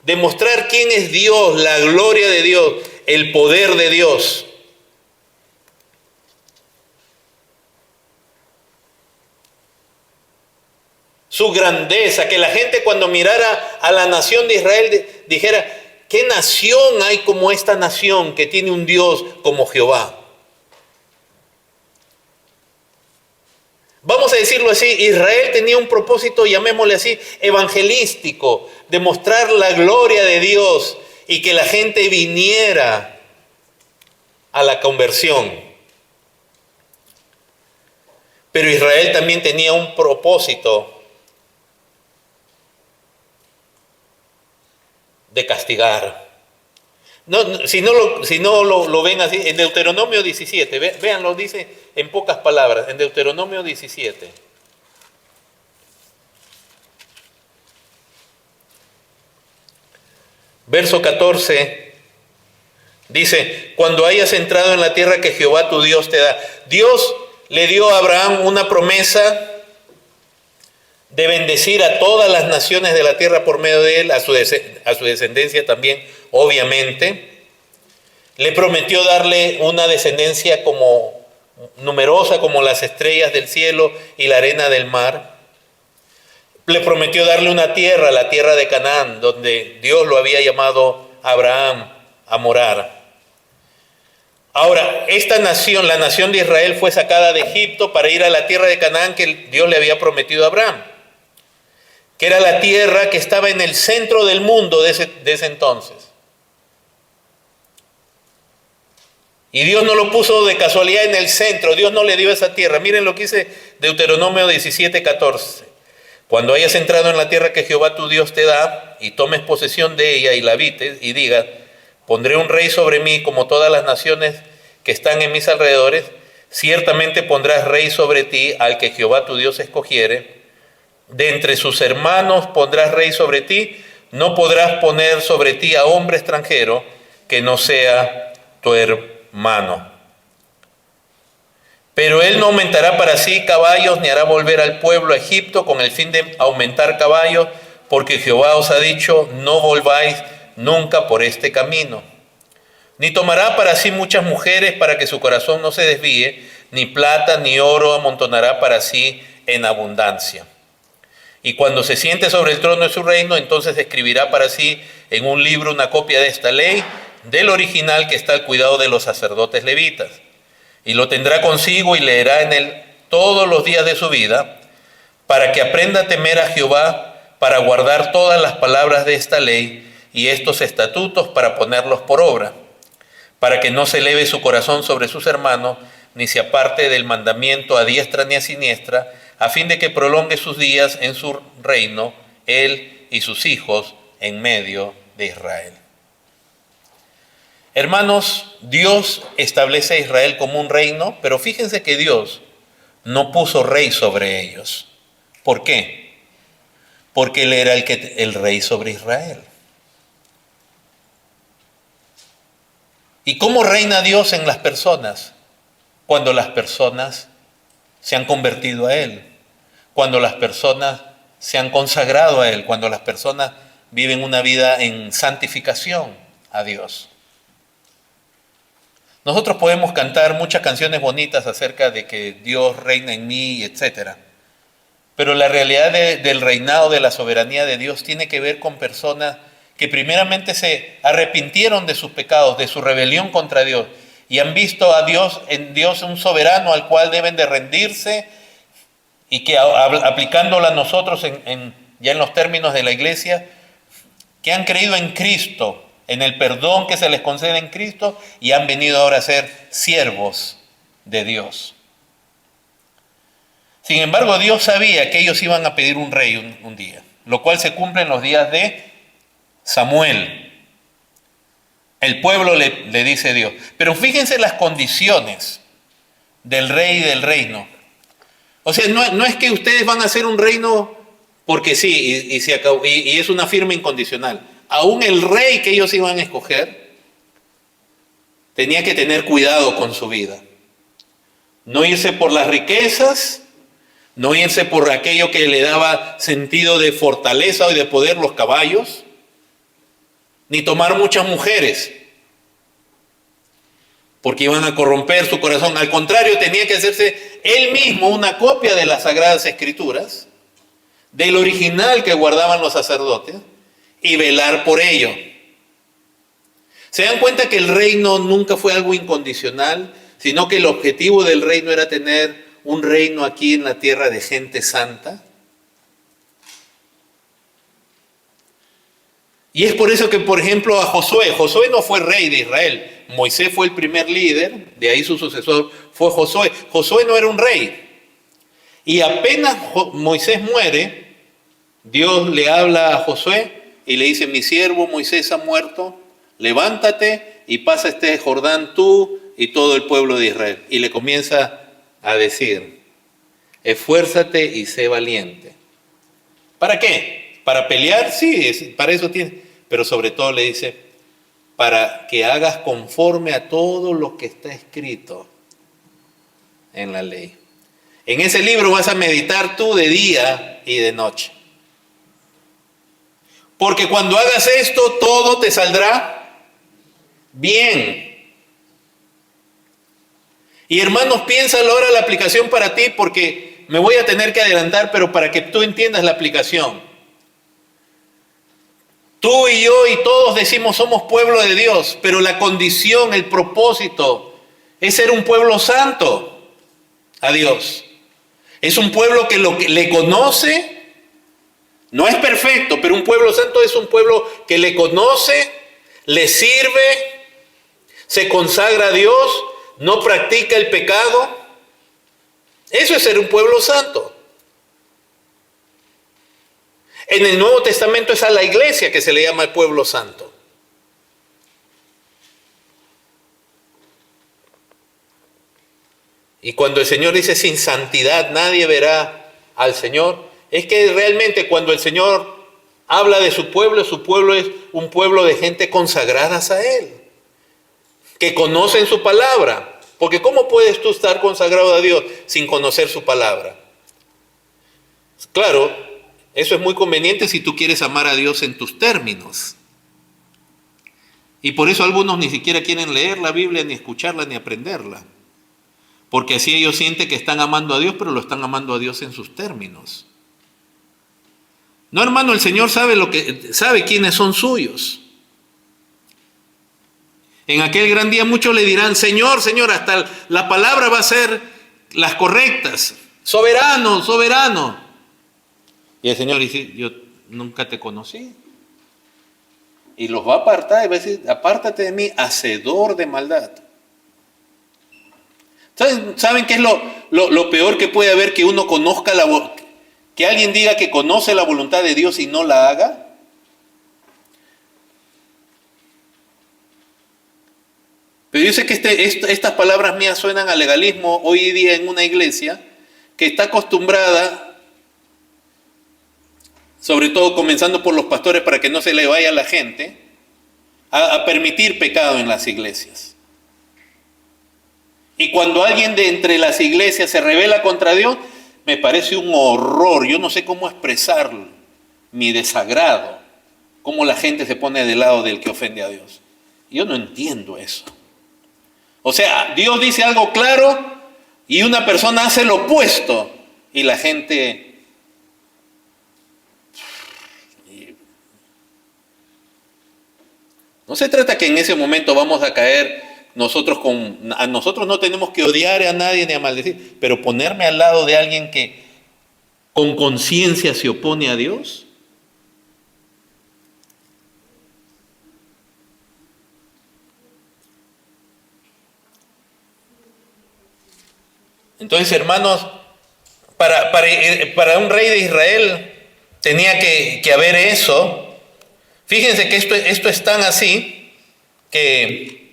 [SPEAKER 1] Demostrar quién es Dios, la gloria de Dios, el poder de Dios. Su grandeza, que la gente cuando mirara a la nación de Israel dijera, ¿qué nación hay como esta nación que tiene un Dios como Jehová? Vamos a decirlo así, Israel tenía un propósito, llamémosle así, evangelístico, de mostrar la gloria de Dios y que la gente viniera a la conversión. Pero Israel también tenía un propósito de castigar. Si no lo ven así, en Deuteronomio 17, vean, lo dice en pocas palabras, en Deuteronomio 17. Verso 14, dice, cuando hayas entrado en la tierra que Jehová tu Dios te da. Dios le dio a Abraham una promesa de bendecir a todas las naciones de la tierra por medio de él, a su descendencia también, obviamente. Le prometió darle una descendencia como numerosa como las estrellas del cielo y la arena del mar. Le prometió darle una tierra, la tierra de Canaán, donde Dios lo había llamado a Abraham a morar. Ahora, esta nación, la nación de Israel, fue sacada de Egipto para ir a la tierra de Canaán que Dios le había prometido a Abraham, que era la tierra que estaba en el centro del mundo de ese entonces. Y Dios no lo puso de casualidad en el centro, Dios no le dio esa tierra. Miren lo que dice Deuteronomio 17, 14. Cuando hayas entrado en la tierra que Jehová tu Dios te da, y tomes posesión de ella y la habites, y digas, pondré un rey sobre mí como todas las naciones que están en mis alrededores, ciertamente pondrás rey sobre ti al que Jehová tu Dios escogiere. De entre sus hermanos pondrás rey sobre ti, no podrás poner sobre ti a hombre extranjero que no sea tu hermano. Pero él no aumentará para sí caballos, ni hará volver al pueblo a Egipto con el fin de aumentar caballos, porque Jehová os ha dicho, no volváis nunca por este camino. Ni tomará para sí muchas mujeres para que su corazón no se desvíe, ni plata ni oro amontonará para sí en abundancia. Y cuando se siente sobre el trono de su reino, entonces escribirá para sí en un libro una copia de esta ley, del original que está al cuidado de los sacerdotes levitas. Y lo tendrá consigo y leerá en él todos los días de su vida, para que aprenda a temer a Jehová, para guardar todas las palabras de esta ley y estos estatutos para ponerlos por obra, para que no se eleve su corazón sobre sus hermanos, ni se aparte del mandamiento a diestra ni a siniestra, a fin de que prolongue sus días en su reino, él y sus hijos en medio de Israel. Hermanos, Dios establece a Israel como un reino, pero fíjense que Dios no puso rey sobre ellos. ¿Por qué? Porque Él era el rey sobre Israel. ¿Y cómo reina Dios en las personas? Cuando las personas se han convertido a Él, cuando las personas se han consagrado a Él, cuando las personas viven una vida en santificación a Dios. Nosotros podemos cantar muchas canciones bonitas acerca de que Dios reina en mí, etc. Pero la realidad del reinado, de la soberanía de Dios, tiene que ver con personas que primeramente se arrepintieron de sus pecados, de su rebelión contra Dios, y han visto a Dios, en Dios un soberano al cual deben de rendirse, y que aplicándola a nosotros ya en los términos de la iglesia, que han creído en Cristo, en el perdón que se les concede en Cristo, y han venido ahora a ser siervos de Dios. Sin embargo, Dios sabía que ellos iban a pedir un rey un día, lo cual se cumple en los días de Samuel. El pueblo le dice a Dios. Pero fíjense las condiciones del rey y del reino. O sea, no es que ustedes van a hacer un reino porque sí, y se acabó, y es una firma incondicional. Aún el rey que ellos iban a escoger tenía que tener cuidado con su vida. No irse por las riquezas, no irse por aquello que le daba sentido de fortaleza y de poder, los caballos, ni tomar muchas mujeres, porque iban a corromper su corazón. Al contrario, tenía que hacerse él mismo una copia de las Sagradas Escrituras, del original que guardaban los sacerdotes, y velar por ello. ¿Se dan cuenta que el reino nunca fue algo incondicional, sino que el objetivo del reino era tener un reino aquí en la tierra de gente santa? Y es por eso que, por ejemplo, a Josué no fue rey de Israel. Moisés fue el primer líder, de ahí su sucesor fue Josué. Josué no era un rey. Y apenas Moisés muere, Dios le habla a Josué y le dice: mi siervo Moisés ha muerto, levántate y pasa este Jordán tú y todo el pueblo de Israel. Y le comienza a decir: esfuérzate y sé valiente. ¿Para qué? ¿Para pelear? Sí, para eso tiene. Pero sobre todo le dice: para que hagas conforme a todo lo que está escrito en la ley. En ese libro vas a meditar tú de día y de noche. Porque cuando hagas esto, todo te saldrá bien. Y hermanos, piénsalo ahora la aplicación para ti, porque me voy a tener que adelantar, pero para que tú entiendas la aplicación. Tú y yo y todos decimos somos pueblo de Dios, pero la condición, el propósito es ser un pueblo santo a Dios. Es un pueblo que le conoce, no es perfecto, pero un pueblo santo es un pueblo que le conoce, le sirve, se consagra a Dios, no practica el pecado. Eso es ser un pueblo santo. En el Nuevo Testamento es a la iglesia que se le llama el pueblo santo. Y cuando el Señor dice sin santidad nadie verá al Señor, es que realmente cuando el Señor habla de su pueblo es un pueblo de gente consagradas a Él, que conocen su palabra. Porque ¿cómo puedes tú estar consagrado a Dios sin conocer su palabra? Claro, eso es muy conveniente si tú quieres amar a Dios en tus términos. Y por eso algunos ni siquiera quieren leer la Biblia, ni escucharla, ni aprenderla. Porque así ellos sienten que están amando a Dios, pero lo están amando a Dios en sus términos. No, hermano, el Señor sabe quiénes son suyos. En aquel gran día muchos le dirán: Señor, Señor, hasta la palabra va a ser las correctas. Soberano, soberano. Y el Señor dice: yo nunca te conocí. Y los va a apartar y va a decir: apártate de mí, hacedor de maldad. ¿Saben qué es lo peor que puede haber? Que uno conozca que alguien diga que conoce la voluntad de Dios y no la haga. Pero yo sé que estas palabras mías suenan a legalismo hoy día en una iglesia que está acostumbrada, sobre todo comenzando por los pastores para que no se le vaya a la gente, a permitir pecado en las iglesias. Y cuando alguien de entre las iglesias se rebela contra Dios, me parece un horror. Yo no sé cómo expresar mi desagrado, cómo la gente se pone del lado del que ofende a Dios. Yo no entiendo eso. O sea, Dios dice algo claro y una persona hace lo opuesto y la gente... No se trata que en ese momento vamos a caer a nosotros no tenemos que odiar a nadie ni a maldecir, pero ponerme al lado de alguien que con conciencia se opone a Dios. Entonces, hermanos, para un rey de Israel tenía que haber eso. Fíjense que esto es tan así que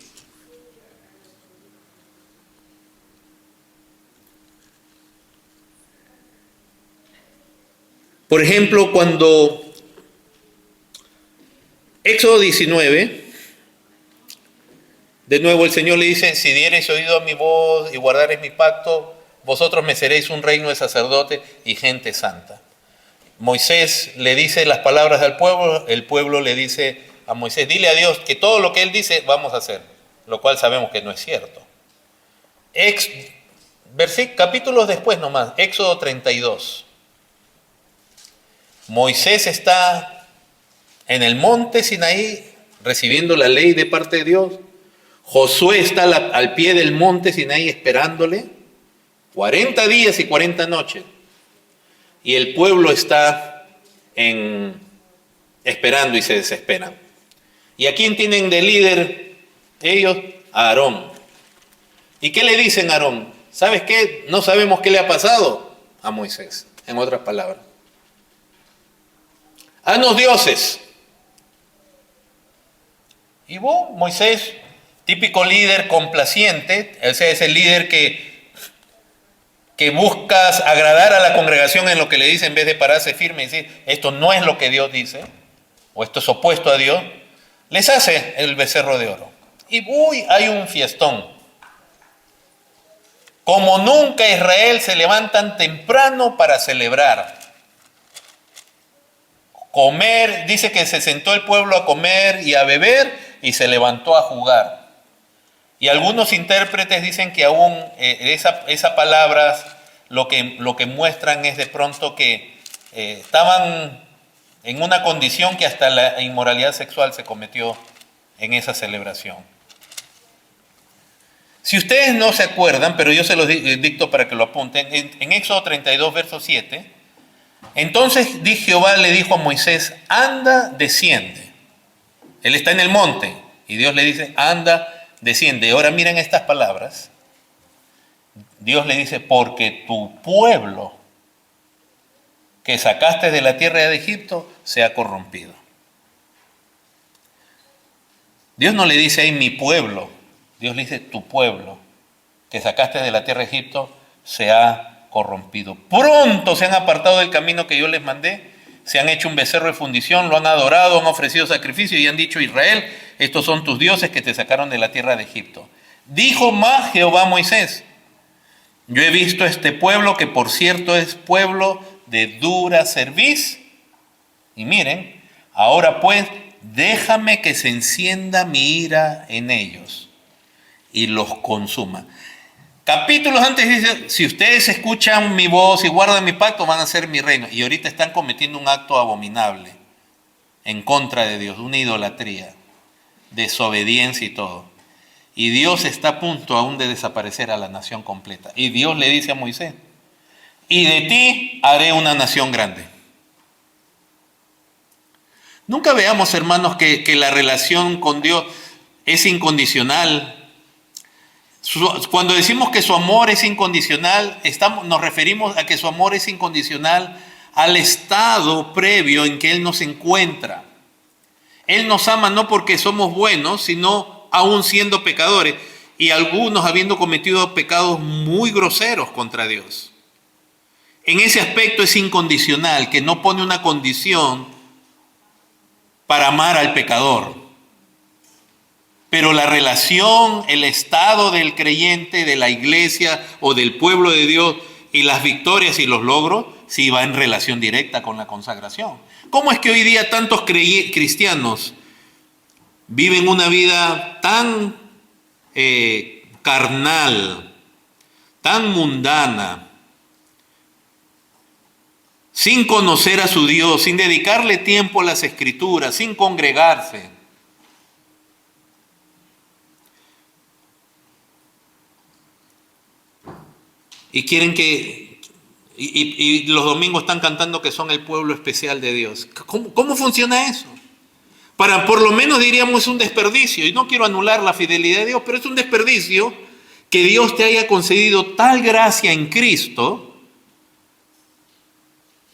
[SPEAKER 1] por ejemplo, cuando Éxodo 19, de nuevo el Señor le dice: si diereis oído a mi voz y guardareis mi pacto, vosotros me seréis un reino de sacerdotes y gente santa. Moisés le dice las palabras al pueblo, el pueblo le dice a Moisés: dile a Dios que todo lo que Él dice vamos a hacer, lo cual sabemos que no es cierto. Capítulos después nomás, Éxodo 32. Moisés está en el monte Sinaí recibiendo la ley de parte de Dios. Josué está al pie del monte Sinaí esperándole 40 días y 40 noches. Y el pueblo está esperando y se desesperan. ¿Y a quién tienen de líder ellos? A Aarón. ¿Y qué le dicen a Aarón? ¿Sabes qué? No sabemos qué le ha pasado a Moisés, en otras palabras. Haznos dioses. Y vos, Moisés, típico líder complaciente, ese es el líder que buscas agradar a la congregación en lo que le dice en vez de pararse firme y decir, esto no es lo que Dios dice, o esto es opuesto a Dios, les hace el becerro de oro. Y hay un fiestón. Como nunca Israel se levantan temprano para celebrar. Comer, dice que se sentó el pueblo a comer y a beber y se levantó a jugar. Y algunos intérpretes dicen que aún esas palabras lo que muestran es de pronto que estaban en una condición que hasta la inmoralidad sexual se cometió en esa celebración. Si ustedes no se acuerdan, pero yo se los dicto para que lo apunten, en Éxodo 32, verso 7, entonces Jehová le dijo a Moisés, anda, desciende. Él está en el monte y Dios le dice, anda, desciende. Ahora miren estas palabras. Dios le dice, porque tu pueblo que sacaste de la tierra de Egipto se ha corrompido. Dios no le dice ahí mi pueblo, Dios le dice tu pueblo que sacaste de la tierra de Egipto se ha corrompido. Pronto se han apartado del camino que yo les mandé, se han hecho un becerro de fundición, lo han adorado, han ofrecido sacrificio y han dicho, Israel, estos son tus dioses que te sacaron de la tierra de Egipto. Dijo más Jehová a Moisés, yo he visto este pueblo que por cierto es pueblo de dura cerviz. Y miren, ahora pues déjame que se encienda mi ira en ellos y los consuma. Capítulos antes dice, si ustedes escuchan mi voz y guardan mi pacto, van a ser mi reino. Y ahorita están cometiendo un acto abominable en contra de Dios, una idolatría, desobediencia y todo. Y Dios está a punto aún de desaparecer a la nación completa. Y Dios le dice a Moisés, y de ti haré una nación grande. Nunca veamos, hermanos, que la relación con Dios es incondicional. Cuando decimos que su amor es incondicional, nos referimos a que su amor es incondicional al estado previo en que Él nos encuentra. Él nos ama no porque somos buenos, sino aún siendo pecadores y algunos habiendo cometido pecados muy groseros contra Dios. En ese aspecto es incondicional, que no pone una condición para amar al pecador. Pero la relación, el estado del creyente, de la iglesia o del pueblo de Dios y las victorias y los logros, sí va en relación directa con la consagración. ¿Cómo es que hoy día tantos cristianos viven una vida tan carnal, tan mundana, sin conocer a su Dios, sin dedicarle tiempo a las Escrituras, sin congregarse? Y quieren y los domingos están cantando que son el pueblo especial de Dios. ¿Cómo funciona eso? Por lo menos diríamos es un desperdicio, y no quiero anular la fidelidad de Dios, pero es un desperdicio que Dios te haya concedido tal gracia en Cristo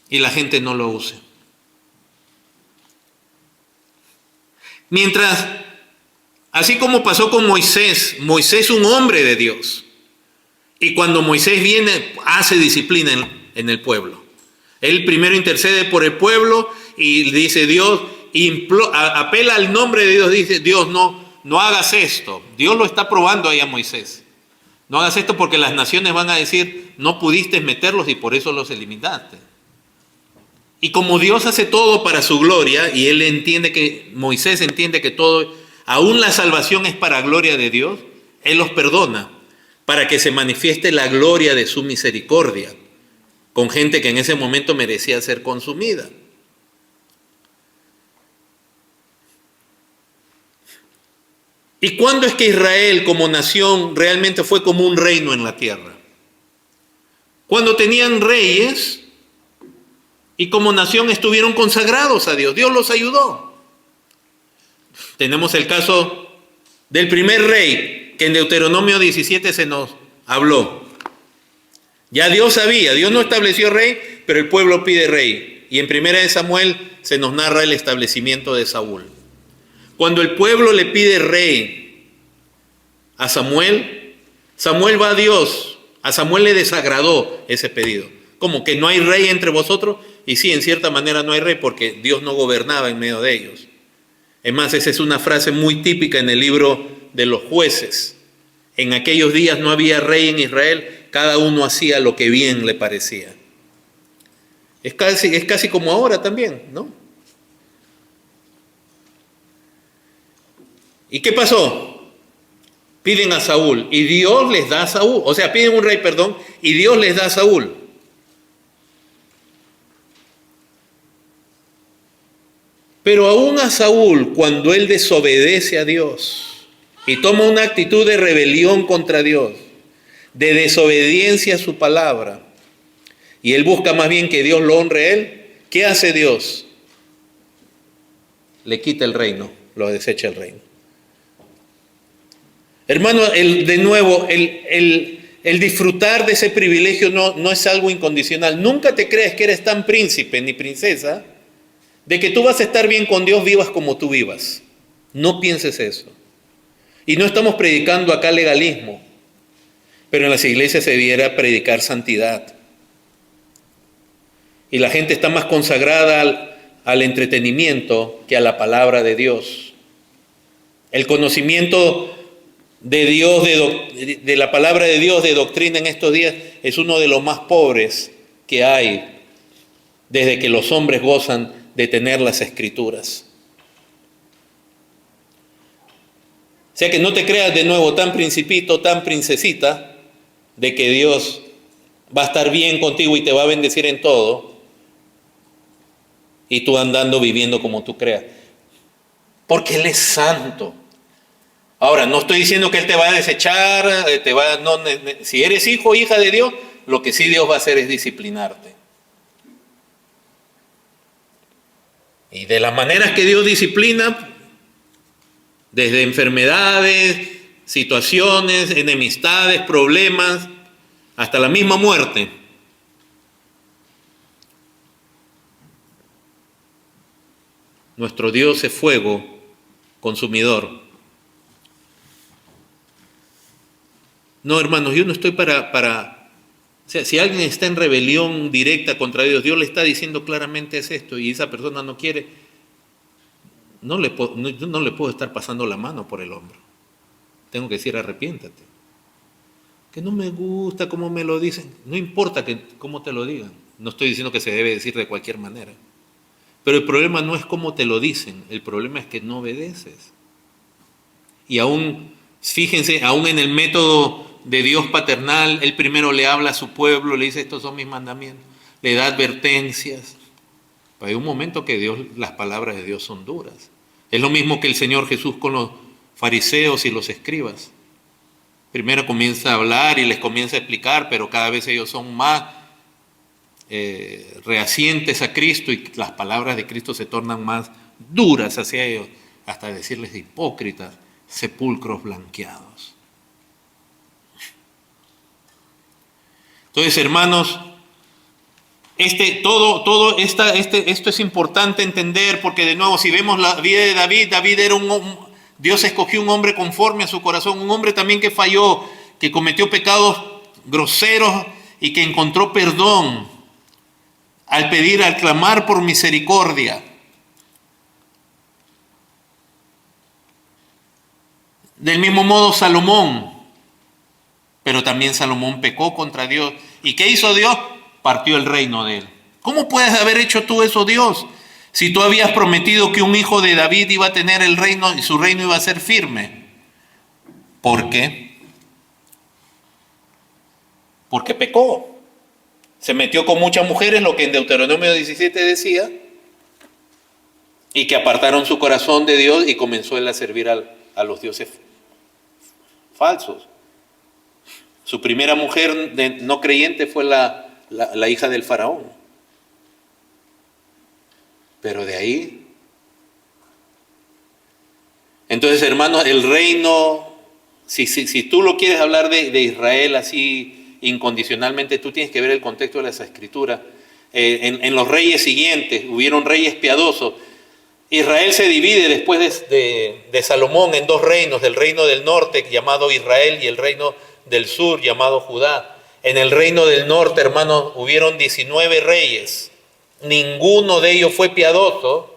[SPEAKER 1] y la gente no lo use. Mientras, así como pasó con Moisés, Moisés un hombre de Dios, y cuando Moisés viene, hace disciplina en el pueblo. Él primero intercede por el pueblo y dice Dios, apela al nombre de Dios, dice Dios, no hagas esto. Dios lo está probando ahí a Moisés. No hagas esto porque las naciones van a decir, no pudiste meterlos y por eso los eliminaste. Y como Dios hace todo para su gloria, y Moisés entiende que todo, aún la salvación es para gloria de Dios, Él los perdona para que se manifieste la gloria de su misericordia con gente que en ese momento merecía ser consumida. ¿Y cuándo es que Israel como nación realmente fue como un reino en la tierra? cuando tenían reyes y como nación estuvieron consagrados a Dios. Dios los ayudó. Tenemos el caso del primer rey que en Deuteronomio 17 se nos habló. Ya Dios sabía, Dios no estableció rey, pero el pueblo pide rey. Y en Primera de Samuel se nos narra el establecimiento de Saúl. Cuando el pueblo le pide rey a Samuel, Samuel va a Dios. A Samuel le desagradó ese pedido. Como que no hay rey entre vosotros. Y sí, en cierta manera no hay rey porque Dios no gobernaba en medio de ellos. Es más, esa es una frase muy típica en el libro de los jueces. En aquellos días no había rey en Israel, cada uno hacía lo que bien le parecía. Es casi como ahora también, ¿no? ¿Y qué pasó? Piden a Saúl y Dios les da a Saúl. O sea, piden un rey, perdón, y Dios les da a Saúl. Pero aún a Saúl, cuando él desobedece a Dios y toma una actitud de rebelión contra Dios, de desobediencia a su palabra, y él busca más bien que Dios lo honre a él, ¿qué hace Dios? Le quita el reino, lo desecha el reino. Hermano, el disfrutar de ese privilegio no es algo incondicional. Nunca te creas que eres tan príncipe ni princesa de que tú vas a estar bien con Dios, vivas como tú vivas. No pienses eso. Y no estamos predicando acá legalismo, pero en las iglesias se debiera predicar santidad. Y la gente está más consagrada al entretenimiento que a la palabra de Dios. El conocimiento de Dios, de la palabra de Dios, de doctrina en estos días, es uno de los más pobres que hay desde que los hombres gozan de tener las escrituras. O sea que no te creas de nuevo tan principito, tan princesita, de que Dios va a estar bien contigo y te va a bendecir en todo, y tú andando viviendo como tú creas. Porque Él es santo. Ahora, no estoy diciendo que Él te va a desechar, si eres hijo o hija de Dios, lo que sí Dios va a hacer es disciplinarte. Y de las maneras que Dios disciplina, desde enfermedades, situaciones, enemistades, problemas, hasta la misma muerte. Nuestro Dios es fuego consumidor. No, hermanos, yo no estoy o sea, si alguien está en rebelión directa contra Dios, Dios le está diciendo claramente es esto, y esa persona no quiere, no le puedo estar pasando la mano por el hombro. Tengo que decir, arrepiéntate. Que no me gusta cómo me lo dicen. No importa cómo te lo digan. No estoy diciendo que se debe decir de cualquier manera. Pero el problema no es cómo te lo dicen, el problema es que no obedeces. Y aún, fíjense, aún en el método de Dios paternal, Él primero le habla a su pueblo, le dice, estos son mis mandamientos, le da advertencias. Pero hay un momento que las palabras de Dios son duras. Es lo mismo que el Señor Jesús con los fariseos y los escribas. Primero comienza a hablar y les comienza a explicar, pero cada vez ellos son más reacientes a Cristo y las palabras de Cristo se tornan más duras hacia ellos, hasta decirles hipócritas, sepulcros blanqueados. Entonces, hermanos, esto es importante entender, porque de nuevo, si vemos la vida de David era Dios escogió un hombre conforme a su corazón, un hombre también que falló, que cometió pecados groseros y que encontró perdón al clamar por misericordia. Del mismo modo Salomón, pero también Salomón pecó contra Dios. ¿Y qué hizo Dios? Partió el reino de él. ¿Cómo puedes haber hecho tú eso, Dios? Si tú habías prometido que un hijo de David iba a tener el reino y su reino iba a ser firme. ¿Por qué? Porque pecó. Se metió con muchas mujeres, lo que en Deuteronomio 17 decía, y que apartaron su corazón de Dios y comenzó él a servir a los dioses falsos. Su primera mujer no creyente fue la hija del faraón. Pero de ahí... Entonces, hermanos, el reino, si tú lo quieres hablar de Israel así incondicionalmente, tú tienes que ver el contexto de las Escrituras. En los reyes siguientes, hubieron reyes piadosos. Israel se divide después de Salomón en dos reinos, el reino del norte llamado Israel y el reino del sur llamado Judá. En el reino del norte, hermanos, hubieron 19 reyes. Ninguno de ellos fue piadoso.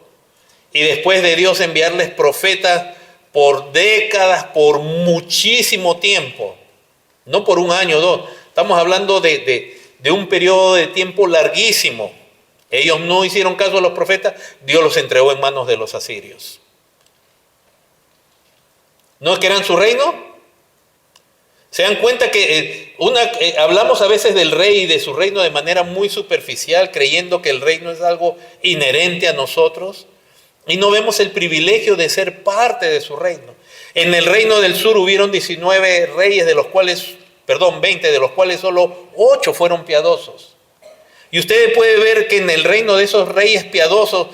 [SPEAKER 1] Y después de Dios enviarles profetas por décadas, por muchísimo tiempo, no por un año o dos, estamos hablando de un periodo de tiempo larguísimo. Ellos no hicieron caso a los profetas, Dios los entregó en manos de los asirios. ¿No es que eran su reino? Se dan cuenta que hablamos a veces del rey y de su reino de manera muy superficial, creyendo que el reino es algo inherente a nosotros. Y no vemos el privilegio de ser parte de su reino. En el reino del sur hubieron 19 reyes, 20, de los cuales solo 8 fueron piadosos. Y usted puede ver que en el reino de esos reyes piadosos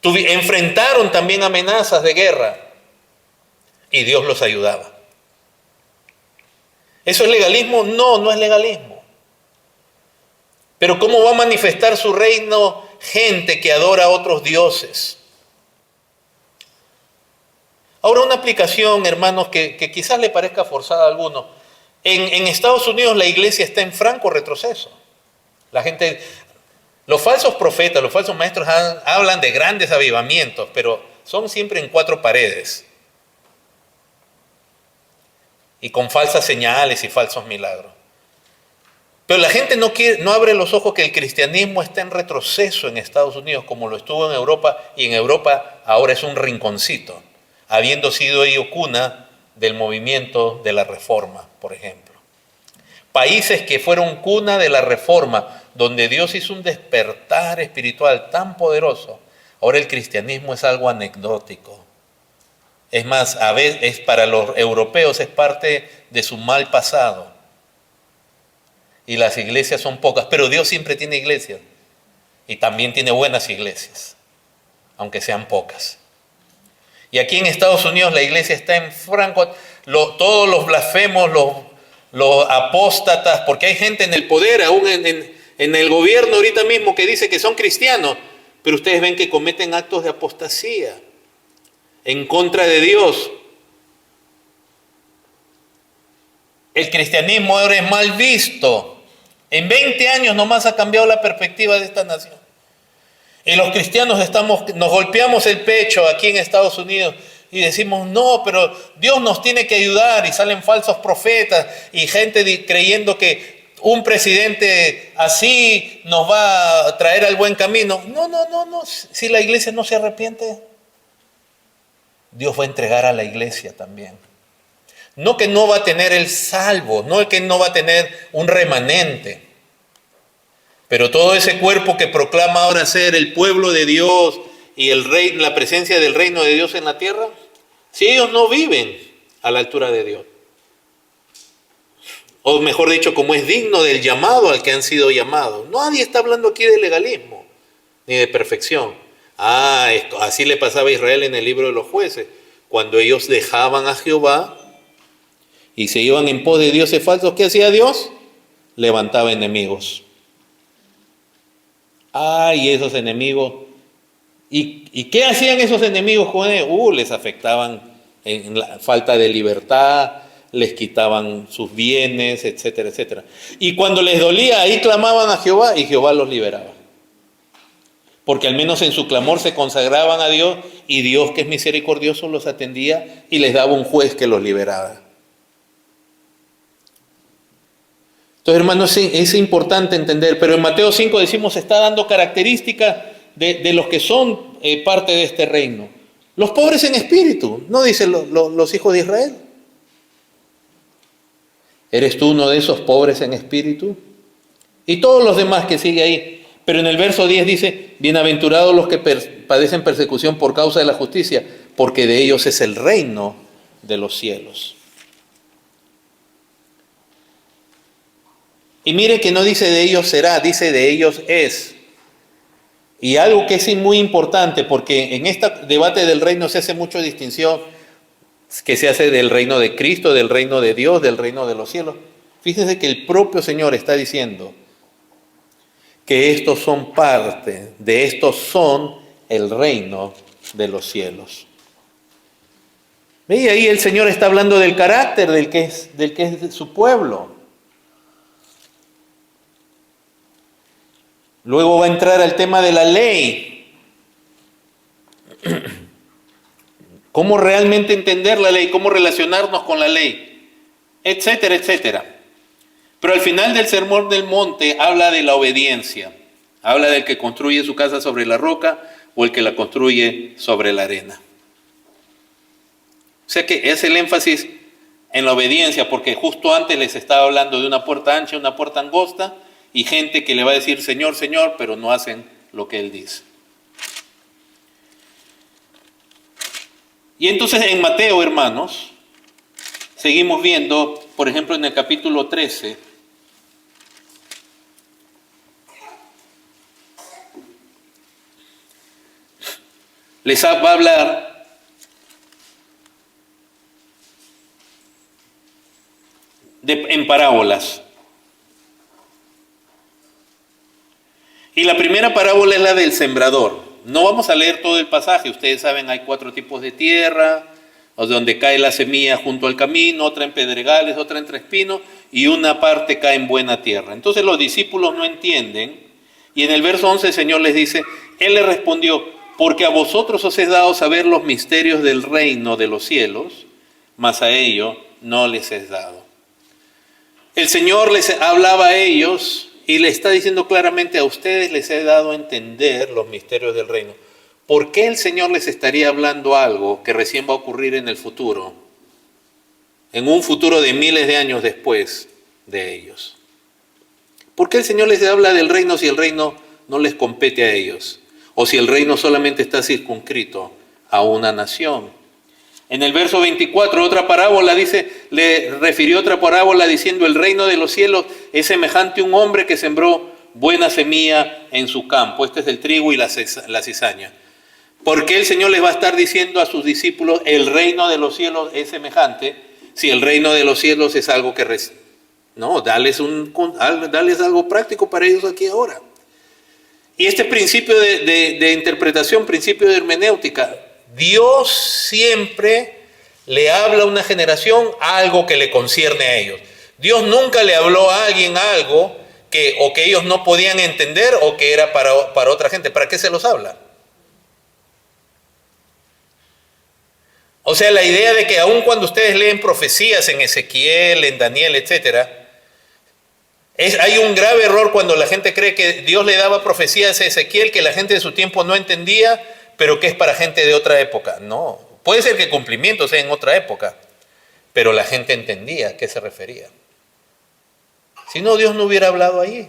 [SPEAKER 1] enfrentaron también amenazas de guerra. Y Dios los ayudaba. ¿Eso es legalismo? No, no es legalismo. Pero ¿cómo va a manifestar su reino gente que adora a otros dioses? Ahora, una aplicación, hermanos, que quizás le parezca forzada a algunos. En Estados Unidos la iglesia está en franco retroceso. Los falsos profetas, los falsos maestros hablan de grandes avivamientos, pero son siempre en 4 paredes. Y con falsas señales y falsos milagros. Pero la gente no abre los ojos que el cristianismo está en retroceso en Estados Unidos, como lo estuvo en Europa, y en Europa ahora es un rinconcito, habiendo sido ello cuna del movimiento de la Reforma, por ejemplo. Países que fueron cuna de la Reforma, donde Dios hizo un despertar espiritual tan poderoso, ahora el cristianismo es algo anecdótico. Es más, a veces para los europeos es parte de su mal pasado. Y las iglesias son pocas, pero Dios siempre tiene iglesias. Y también tiene buenas iglesias, aunque sean pocas. Y aquí en Estados Unidos la iglesia está en franco, todos los blasfemos, los apóstatas, porque hay gente en el poder, aún en el gobierno ahorita mismo, que dice que son cristianos, pero ustedes ven que cometen actos de apostasía en contra de Dios. El cristianismo ahora es mal visto. En 20 años nomás ha cambiado la perspectiva de esta nación. Y los cristianos nos golpeamos el pecho aquí en Estados Unidos y decimos, no, pero Dios nos tiene que ayudar, y salen falsos profetas y gente creyendo que un presidente así nos va a traer al buen camino. No, si la iglesia no se arrepiente, Dios va a entregar a la iglesia también. No que no va a tener el salvo, no que no va a tener un remanente. Pero todo ese cuerpo que proclama ahora ser el pueblo de Dios y la presencia del reino de Dios en la tierra, si ellos no viven a la altura de Dios, o mejor dicho, como es digno del llamado al que han sido llamados. Nadie está hablando aquí de legalismo, ni de perfección. Así le pasaba a Israel en el libro de los Jueces, cuando ellos dejaban a Jehová y se iban en pos de dioses falsos. ¿Qué hacía Dios? Levantaba enemigos. Y esos enemigos. ¿Y qué hacían esos enemigos con ellos? Les afectaban en la falta de libertad, les quitaban sus bienes, etcétera, etcétera. Y cuando les dolía, ahí clamaban a Jehová y Jehová los liberaba. Porque al menos en su clamor se consagraban a Dios, y Dios, que es misericordioso, los atendía y les daba un juez que los liberaba. Entonces, hermanos, es importante entender, pero en Mateo 5 decimos, se está dando características de los que son parte de este reino. Los pobres en espíritu, ¿no dicen los hijos de Israel? ¿Eres tú uno de esos pobres en espíritu? Y todos los demás que sigue ahí. Pero en el verso 10 dice, bienaventurados los que padecen persecución por causa de la justicia, porque de ellos es el reino de los cielos. Y mire que no dice de ellos será, dice de ellos es. Y algo que es muy importante, porque en este debate del reino se hace mucha distinción, que se hace del reino de Cristo, del reino de Dios, del reino de los cielos. Fíjense que el propio Señor está diciendo que estos son parte, de estos son el reino de los cielos. ¿Ve? Ahí el Señor está hablando del carácter del que es su pueblo. Luego va a entrar al tema de la ley. Cómo realmente entender la ley, cómo relacionarnos con la ley, etcétera, etcétera. Pero al final del Sermón del Monte habla de la obediencia. Habla del que construye su casa sobre la roca o el que la construye sobre la arena. O sea que es el énfasis en la obediencia, porque justo antes les estaba hablando de una puerta ancha, una puerta angosta, y gente que le va a decir Señor, Señor, pero no hacen lo que Él dice. Y entonces en Mateo, hermanos, seguimos viendo, por ejemplo, en el capítulo 13, les va a hablar en parábolas. Y la primera parábola es la del sembrador. No vamos a leer todo el pasaje, ustedes saben, hay 4 tipos de tierra, donde cae la semilla junto al camino, otra en pedregales, otra entre espinos, y una parte cae en buena tierra. Entonces los discípulos no entienden, y en el verso 11 el Señor les dice, Él les respondió, porque a vosotros os he dado saber los misterios del reino de los cielos, mas a ellos no les es dado. El Señor les hablaba a ellos y le está diciendo claramente, a ustedes les he dado a entender los misterios del reino. ¿Por qué el Señor les estaría hablando algo que recién va a ocurrir en el futuro? En un futuro de miles de años después de ellos. ¿Por qué el Señor les habla del reino si el reino no les compete a ellos? O si el reino solamente está circunscrito a una nación. En el verso 24, otra parábola dice, le refirió otra parábola diciendo, el reino de los cielos es semejante a un hombre que sembró buena semilla en su campo. Este es el trigo y la cizaña. ¿Por qué el Señor les va a estar diciendo a sus discípulos, el reino de los cielos es semejante, si el reino de los cielos es algo que... No, dales algo práctico para ellos aquí ahora. Y este principio de interpretación, principio de hermenéutica, Dios siempre le habla a una generación algo que le concierne a ellos. Dios nunca le habló a alguien algo que ellos no podían entender o que era para otra gente. ¿Para qué se los habla? O sea, la idea de que aun cuando ustedes leen profecías en Ezequiel, en Daniel, etcétera, hay un grave error cuando la gente cree que Dios le daba profecías a Ezequiel que la gente de su tiempo no entendía, pero que es para gente de otra época. No, puede ser que el cumplimiento sea en otra época, pero la gente entendía a qué se refería. Si no, Dios no hubiera hablado ahí.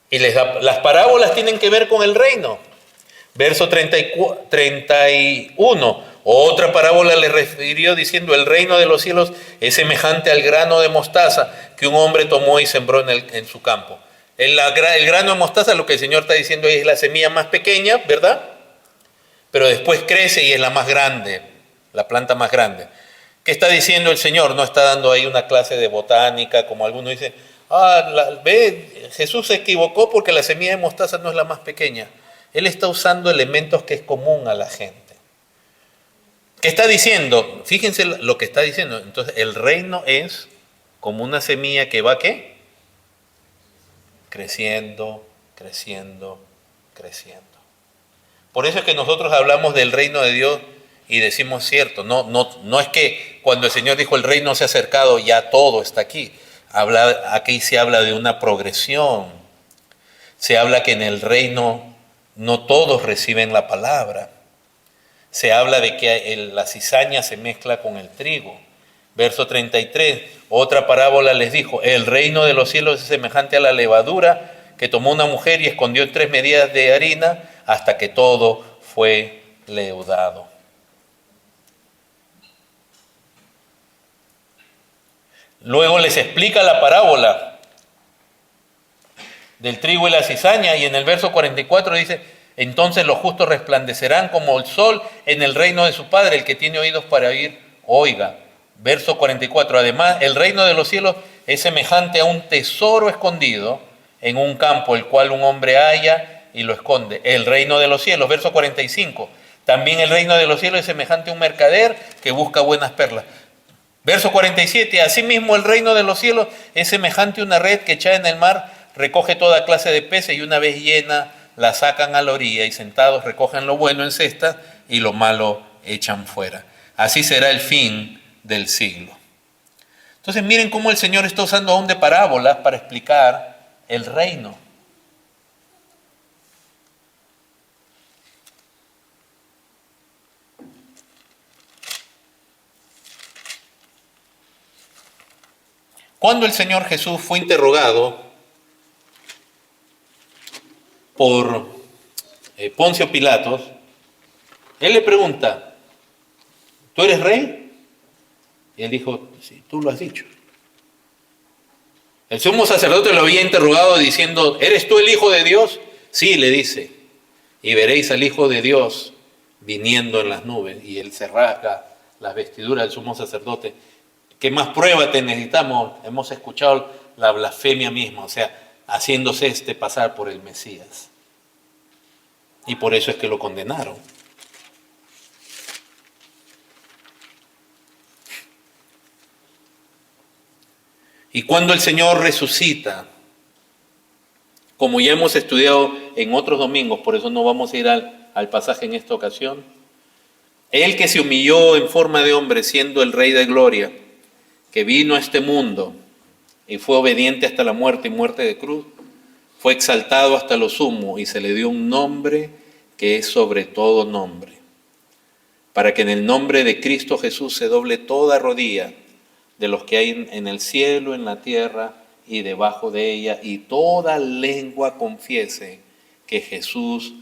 [SPEAKER 1] Y las parábolas tienen que ver con el reino. Verso 31, otra parábola le refirió diciendo, el reino de los cielos es semejante al grano de mostaza que un hombre tomó y sembró en su campo. El grano de mostaza, lo que el Señor está diciendo es la semilla más pequeña, ¿verdad? Pero después crece y es la más grande, la planta más grande. ¿Qué está diciendo el Señor? No está dando ahí una clase de botánica, como algunos dicen, Jesús se equivocó porque la semilla de mostaza no es la más pequeña. Él está usando elementos que es común a la gente. ¿Qué está diciendo? Fíjense lo que está diciendo. Entonces, el reino es como una semilla que va, ¿qué? Creciendo, creciendo, creciendo. Por eso es que nosotros hablamos del reino de Dios y decimos cierto. No es que cuando el Señor dijo el reino se ha acercado, ya todo está aquí. Aquí se habla de una progresión. Se habla que en el reino no todos reciben la palabra. Se habla de que la cizaña se mezcla con el trigo. Verso 33, otra parábola les dijo, el reino de los cielos es semejante a la levadura que tomó una mujer y escondió en 3 medidas de harina hasta que todo fue leudado. Luego les explica la parábola del trigo y la cizaña, y en el verso 44 dice: entonces los justos resplandecerán como el sol en el reino de su Padre. El que tiene oídos para oír, oiga. Verso 44, además, el reino de los cielos es semejante a un tesoro escondido en un campo, el cual un hombre halla y lo esconde. El reino de los cielos. Verso 45, también el reino de los cielos es semejante a un mercader que busca buenas perlas. Verso 47, asimismo el reino de los cielos es semejante a una red que echada en el mar recoge toda clase de peces, y una vez llena la sacan a la orilla, y sentados recogen lo bueno en cestas y lo malo echan fuera. Así será el fin del siglo. Entonces miren cómo el Señor está usando aún de parábolas para explicar el reino. Cuando el Señor Jesús fue interrogado por Poncio Pilatos, él le pregunta: ¿tú eres rey? Y él dijo: sí, tú lo has dicho. El sumo sacerdote lo había interrogado diciendo: ¿eres tú el Hijo de Dios? Sí, le dice, y veréis al Hijo de Dios viniendo en las nubes. Y él se rasga las vestiduras del sumo sacerdote. ¿Qué más prueba te necesitamos? Hemos escuchado la blasfemia misma, o sea, haciéndose pasar por el Mesías. Y por eso es que lo condenaron. Y cuando el Señor resucita, como ya hemos estudiado en otros domingos, por eso no vamos a ir al pasaje en esta ocasión, Él que se humilló en forma de hombre, siendo el Rey de Gloria, que vino a este mundo y fue obediente hasta la muerte y muerte de cruz, fue exaltado hasta lo sumo y se le dio un nombre que es sobre todo nombre, para que en el nombre de Cristo Jesús se doble toda rodilla de los que hay en el cielo, en la tierra y debajo de ella, y toda lengua confiese que Jesús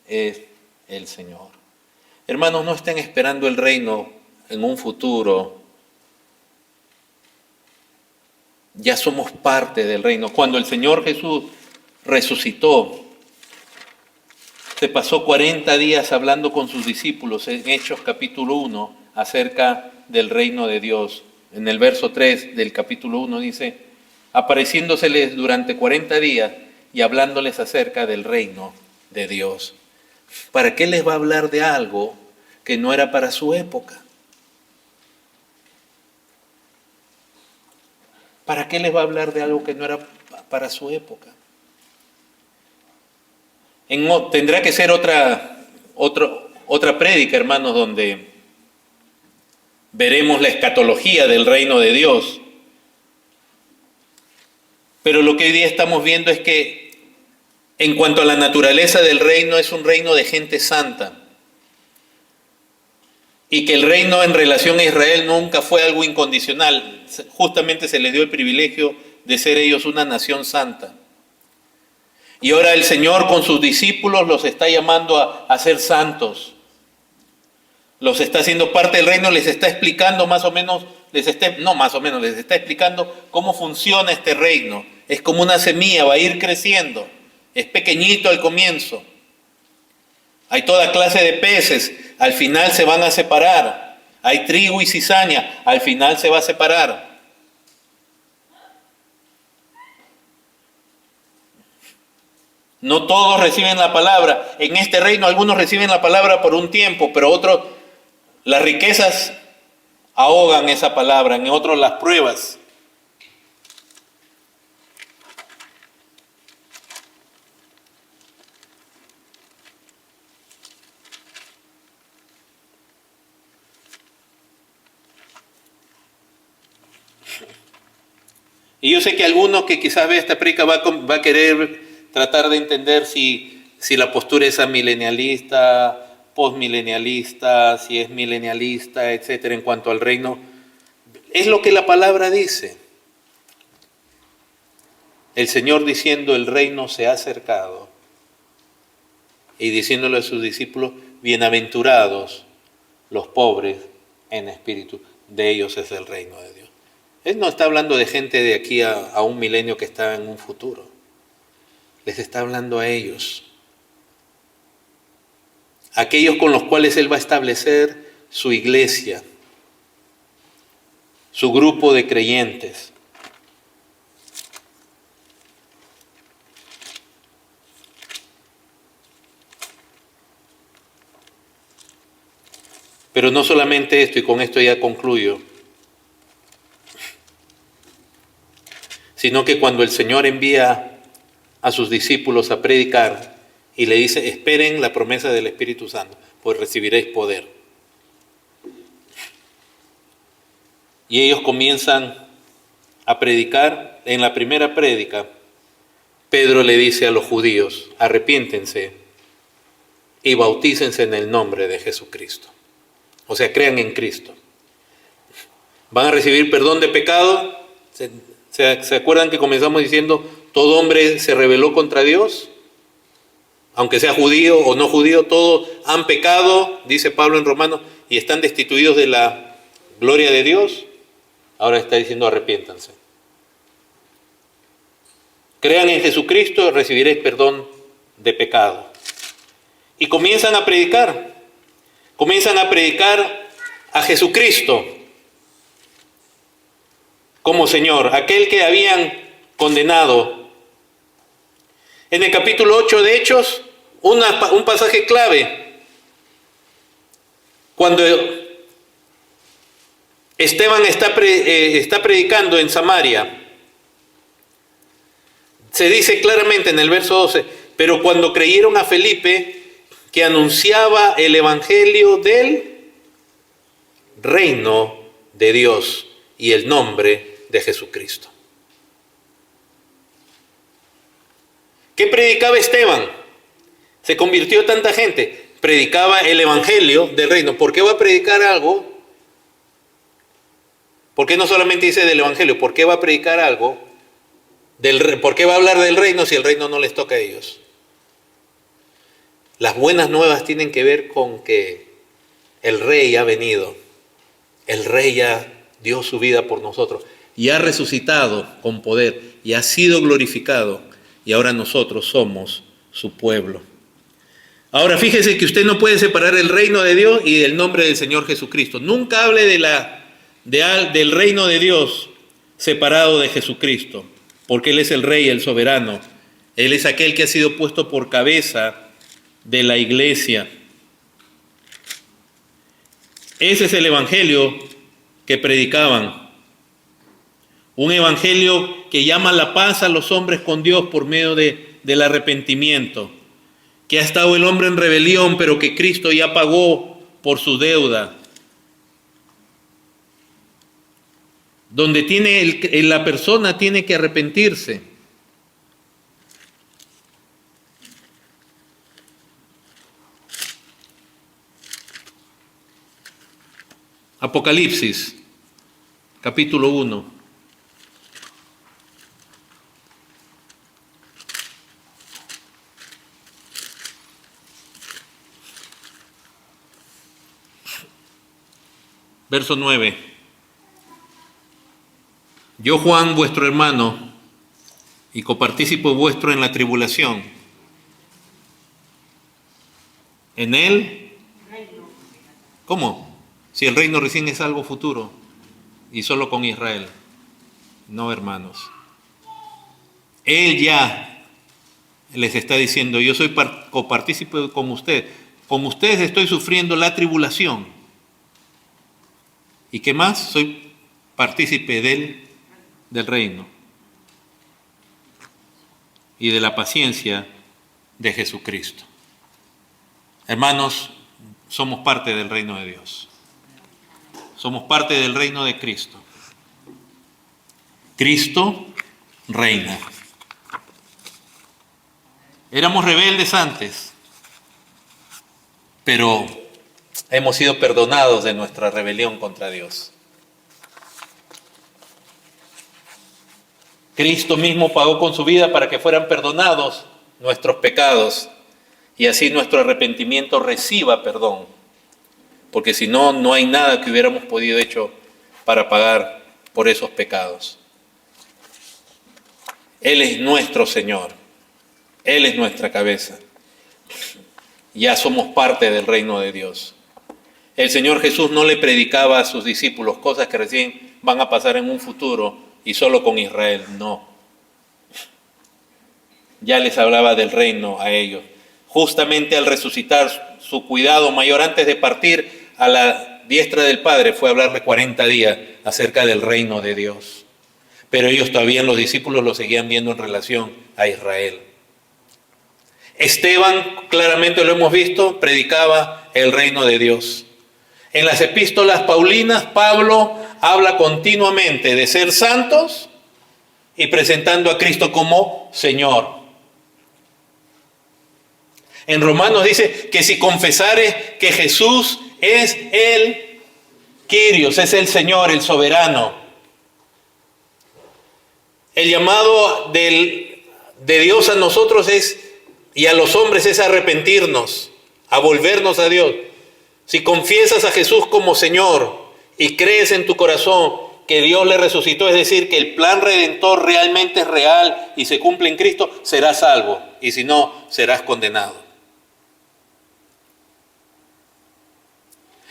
[SPEAKER 1] es el Señor. Hermanos, no estén esperando el reino en un futuro. Ya somos parte del reino. Cuando el Señor Jesús resucitó, se pasó 40 días hablando con sus discípulos en Hechos capítulo 1 acerca del reino de Dios. En el verso 3 del capítulo 1 dice: apareciéndoseles durante 40 días y hablándoles acerca del reino de Dios. ¿Para qué les va a hablar de algo que no era para su época? ¿Para qué les va a hablar de algo que no era para su época? Tendrá que ser otra prédica, hermanos, donde veremos la escatología del reino de Dios. Pero lo que hoy día estamos viendo es que en cuanto a la naturaleza del reino, es un reino de gente santa. Y que el reino en relación a Israel nunca fue algo incondicional. Justamente se les dio el privilegio de ser ellos una nación santa. Y ahora el Señor con sus discípulos los está llamando a ser santos. Los está haciendo parte del reino, les está explicando les está explicando cómo funciona este reino. Es como una semilla, va a ir creciendo. Es pequeñito al comienzo. Hay toda clase de peces, al final se van a separar. Hay trigo y cizaña, al final se va a separar. No todos reciben la palabra. En este reino algunos reciben la palabra por un tiempo, pero otros, las riquezas ahogan esa palabra, en otros las pruebas. Y yo sé que algunos que quizás ve esta predica va a querer tratar de entender si la postura es amilenialista, postmilenialista, si es milenialista, etcétera, en cuanto al reino. Es lo que la palabra dice. El Señor diciendo: el reino se ha acercado, y diciéndole a sus discípulos: bienaventurados los pobres en espíritu, de ellos es el reino de Dios. Él no está hablando de gente de aquí a un milenio que está en un futuro. Les está hablando a ellos. Aquellos con los cuales Él va a establecer su iglesia, su grupo de creyentes. Pero no solamente esto, y con esto ya concluyo, sino que cuando el Señor envía a sus discípulos a predicar y le dice, esperen la promesa del Espíritu Santo, pues recibiréis poder. Y ellos comienzan a predicar. En la primera prédica, Pedro le dice a los judíos, arrepiéntense y bautícense en el nombre de Jesucristo. O sea, crean en Cristo. Van a recibir perdón de pecado. ¿Se acuerdan que comenzamos diciendo, todo hombre se rebeló contra Dios? Aunque sea judío o no judío, todos han pecado, dice Pablo en Romanos, y están destituidos de la gloria de Dios. Ahora está diciendo, arrepiéntanse. Crean en Jesucristo, recibiréis perdón de pecado. Y comienzan a predicar. Comienzan a predicar a Jesucristo como Señor, aquel que habían condenado. En el capítulo 8 de Hechos, un pasaje clave, cuando Esteban está predicando en Samaria, se dice claramente en el verso 12, pero cuando creyeron a Felipe, que anunciaba el evangelio del reino de Dios y el nombre de Jesucristo. ¿Qué predicaba Esteban? Se convirtió tanta gente. Predicaba el evangelio del reino. ¿Por qué va a predicar algo? ¿Por qué no solamente dice del evangelio? ¿Por qué va a predicar algo? ¿Por qué va a hablar del reino si el reino no les toca a ellos? Las buenas nuevas tienen que ver con que el Rey ha venido. El Rey ya dio su vida por nosotros y ha resucitado con poder y ha sido glorificado. Y ahora nosotros somos su pueblo. Ahora fíjese que usted no puede separar el reino de Dios y del nombre del Señor Jesucristo. Nunca hable del reino de Dios separado de Jesucristo, porque Él es el Rey, el soberano. Él es aquel que ha sido puesto por cabeza de la iglesia. Ese es el evangelio que predicaban. Un evangelio que llama la paz a los hombres con Dios por medio del arrepentimiento. Que ha estado el hombre en rebelión, pero que Cristo ya pagó por su deuda. Donde la persona tiene que arrepentirse. Apocalipsis, capítulo 1. Verso 9. Yo, Juan, vuestro hermano, y copartícipo vuestro en la tribulación. En él, ¿cómo? Si el reino recién es algo futuro y solo con Israel. No, hermanos. Él ya les está diciendo, yo soy copartícipe con usted. Con ustedes estoy sufriendo la tribulación. ¿Y qué más? Soy partícipe del reino y de la paciencia de Jesucristo. Hermanos, somos parte del reino de Dios. Somos parte del reino de Cristo. Cristo reina. Éramos rebeldes antes, pero hemos sido perdonados de nuestra rebelión contra Dios. Cristo mismo pagó con su vida para que fueran perdonados nuestros pecados y así nuestro arrepentimiento reciba perdón. Porque si no, no hay nada que hubiéramos podido hecho para pagar por esos pecados. Él es nuestro Señor. Él es nuestra cabeza. Ya somos parte del reino de Dios. El Señor Jesús no le predicaba a sus discípulos cosas que recién van a pasar en un futuro y solo con Israel. No. Ya les hablaba del reino a ellos. Justamente al resucitar, su cuidado mayor antes de partir a la diestra del Padre fue hablarle 40 días acerca del reino de Dios. Pero ellos todavía, los discípulos, lo seguían viendo en relación a Israel. Esteban, claramente lo hemos visto, predicaba el reino de Dios. En las epístolas paulinas, Pablo habla continuamente de ser santos y presentando a Cristo como Señor. En Romanos dice que si confesares que Jesús es el Kyrios, es el Señor, el soberano. El llamado de Dios a nosotros y a los hombres es arrepentirnos, a volvernos a Dios. Si confiesas a Jesús como Señor y crees en tu corazón que Dios le resucitó, es decir, que el plan redentor realmente es real y se cumple en Cristo, serás salvo. Y si no, serás condenado.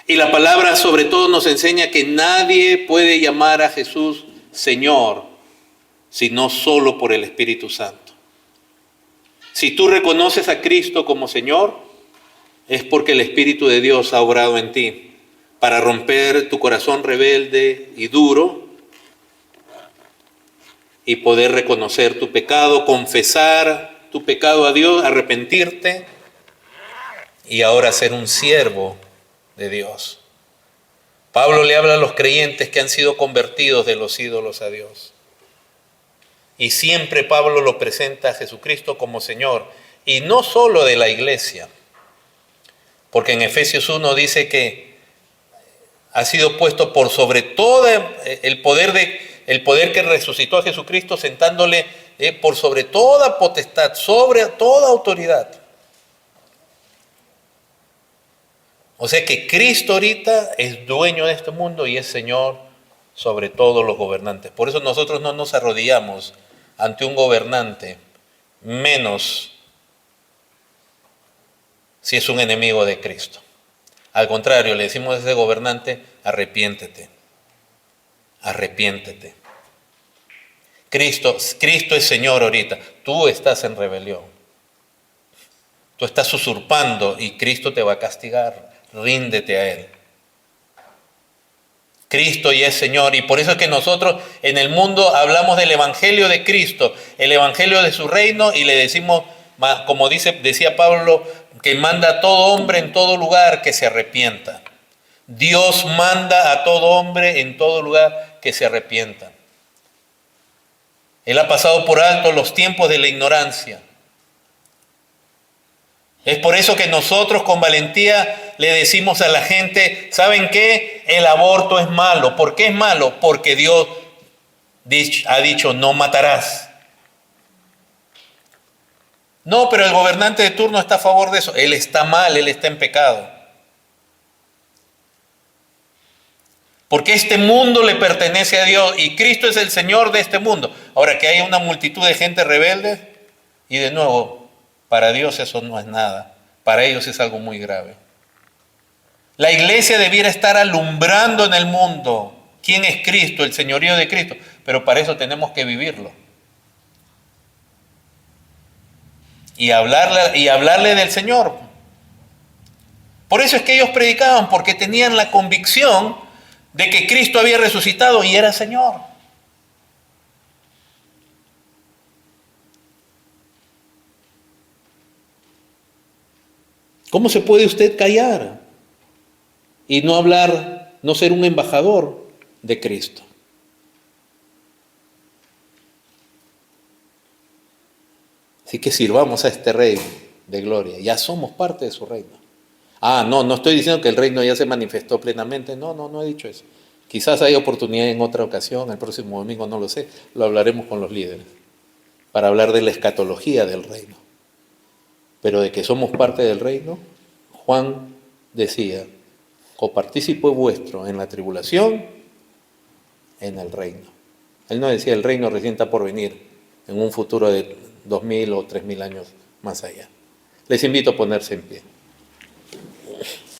[SPEAKER 1] Y la palabra sobre todo nos enseña que nadie puede llamar a Jesús Señor, sino solo por el Espíritu Santo. Si tú reconoces a Cristo como Señor, es porque el Espíritu de Dios ha obrado en ti para romper tu corazón rebelde y duro y poder reconocer tu pecado, confesar tu pecado a Dios, arrepentirte y ahora ser un siervo de Dios. Pablo le habla a los creyentes que han sido convertidos de los ídolos a Dios. Y siempre Pablo lo presenta a Jesucristo como Señor, y no solo de la iglesia, porque en Efesios 1 dice que ha sido puesto por sobre todo el poder que resucitó a Jesucristo, sentándole por sobre toda potestad, sobre toda autoridad. O sea que Cristo ahorita es dueño de este mundo y es Señor sobre todos los gobernantes. Por eso nosotros no nos arrodillamos ante un gobernante, menos si es un enemigo de Cristo. Al contrario, le decimos a ese gobernante, arrepiéntete, arrepiéntete. Cristo es Señor ahorita, tú estás en rebelión, tú estás usurpando y Cristo te va a castigar. Ríndete a Él. Cristo ya es Señor, y por eso es que nosotros en el mundo hablamos del Evangelio de Cristo, el Evangelio de su reino, y le decimos, como decía Pablo, que manda a todo hombre en todo lugar que se arrepienta. Dios manda a todo hombre en todo lugar que se arrepienta. Él ha pasado por alto los tiempos de la ignorancia. Es por eso que nosotros con valentía le decimos a la gente, ¿saben qué? El aborto es malo. ¿Por qué es malo? Porque Dios ha dicho, no matarás. No, pero el gobernante de turno está a favor de eso. Él está mal, él está en pecado. Porque este mundo le pertenece a Dios y Cristo es el Señor de este mundo. Ahora, que haya una multitud de gente rebelde, y de nuevo, para Dios eso no es nada. Para ellos es algo muy grave. La iglesia debiera estar alumbrando en el mundo quién es Cristo, el señorío de Cristo. Pero para eso tenemos que vivirlo. Y hablarle del Señor. Por eso es que ellos predicaban, porque tenían la convicción de que Cristo había resucitado y era Señor. ¿Cómo se puede usted callar y no hablar, no ser un embajador de Cristo? Así que sirvamos a este Rey de gloria. Ya somos parte de su reino. No estoy diciendo que el reino ya se manifestó plenamente. No he dicho eso. Quizás haya oportunidad en otra ocasión, el próximo domingo, no lo sé. Lo hablaremos con los líderes para hablar de la escatología del reino. Pero de que somos parte del reino, Juan decía, copartícipe vuestro en la tribulación en el reino. Él no decía el reino recién está por venir en un futuro de 2000 o 3000 años más allá. Les invito a ponerse en pie.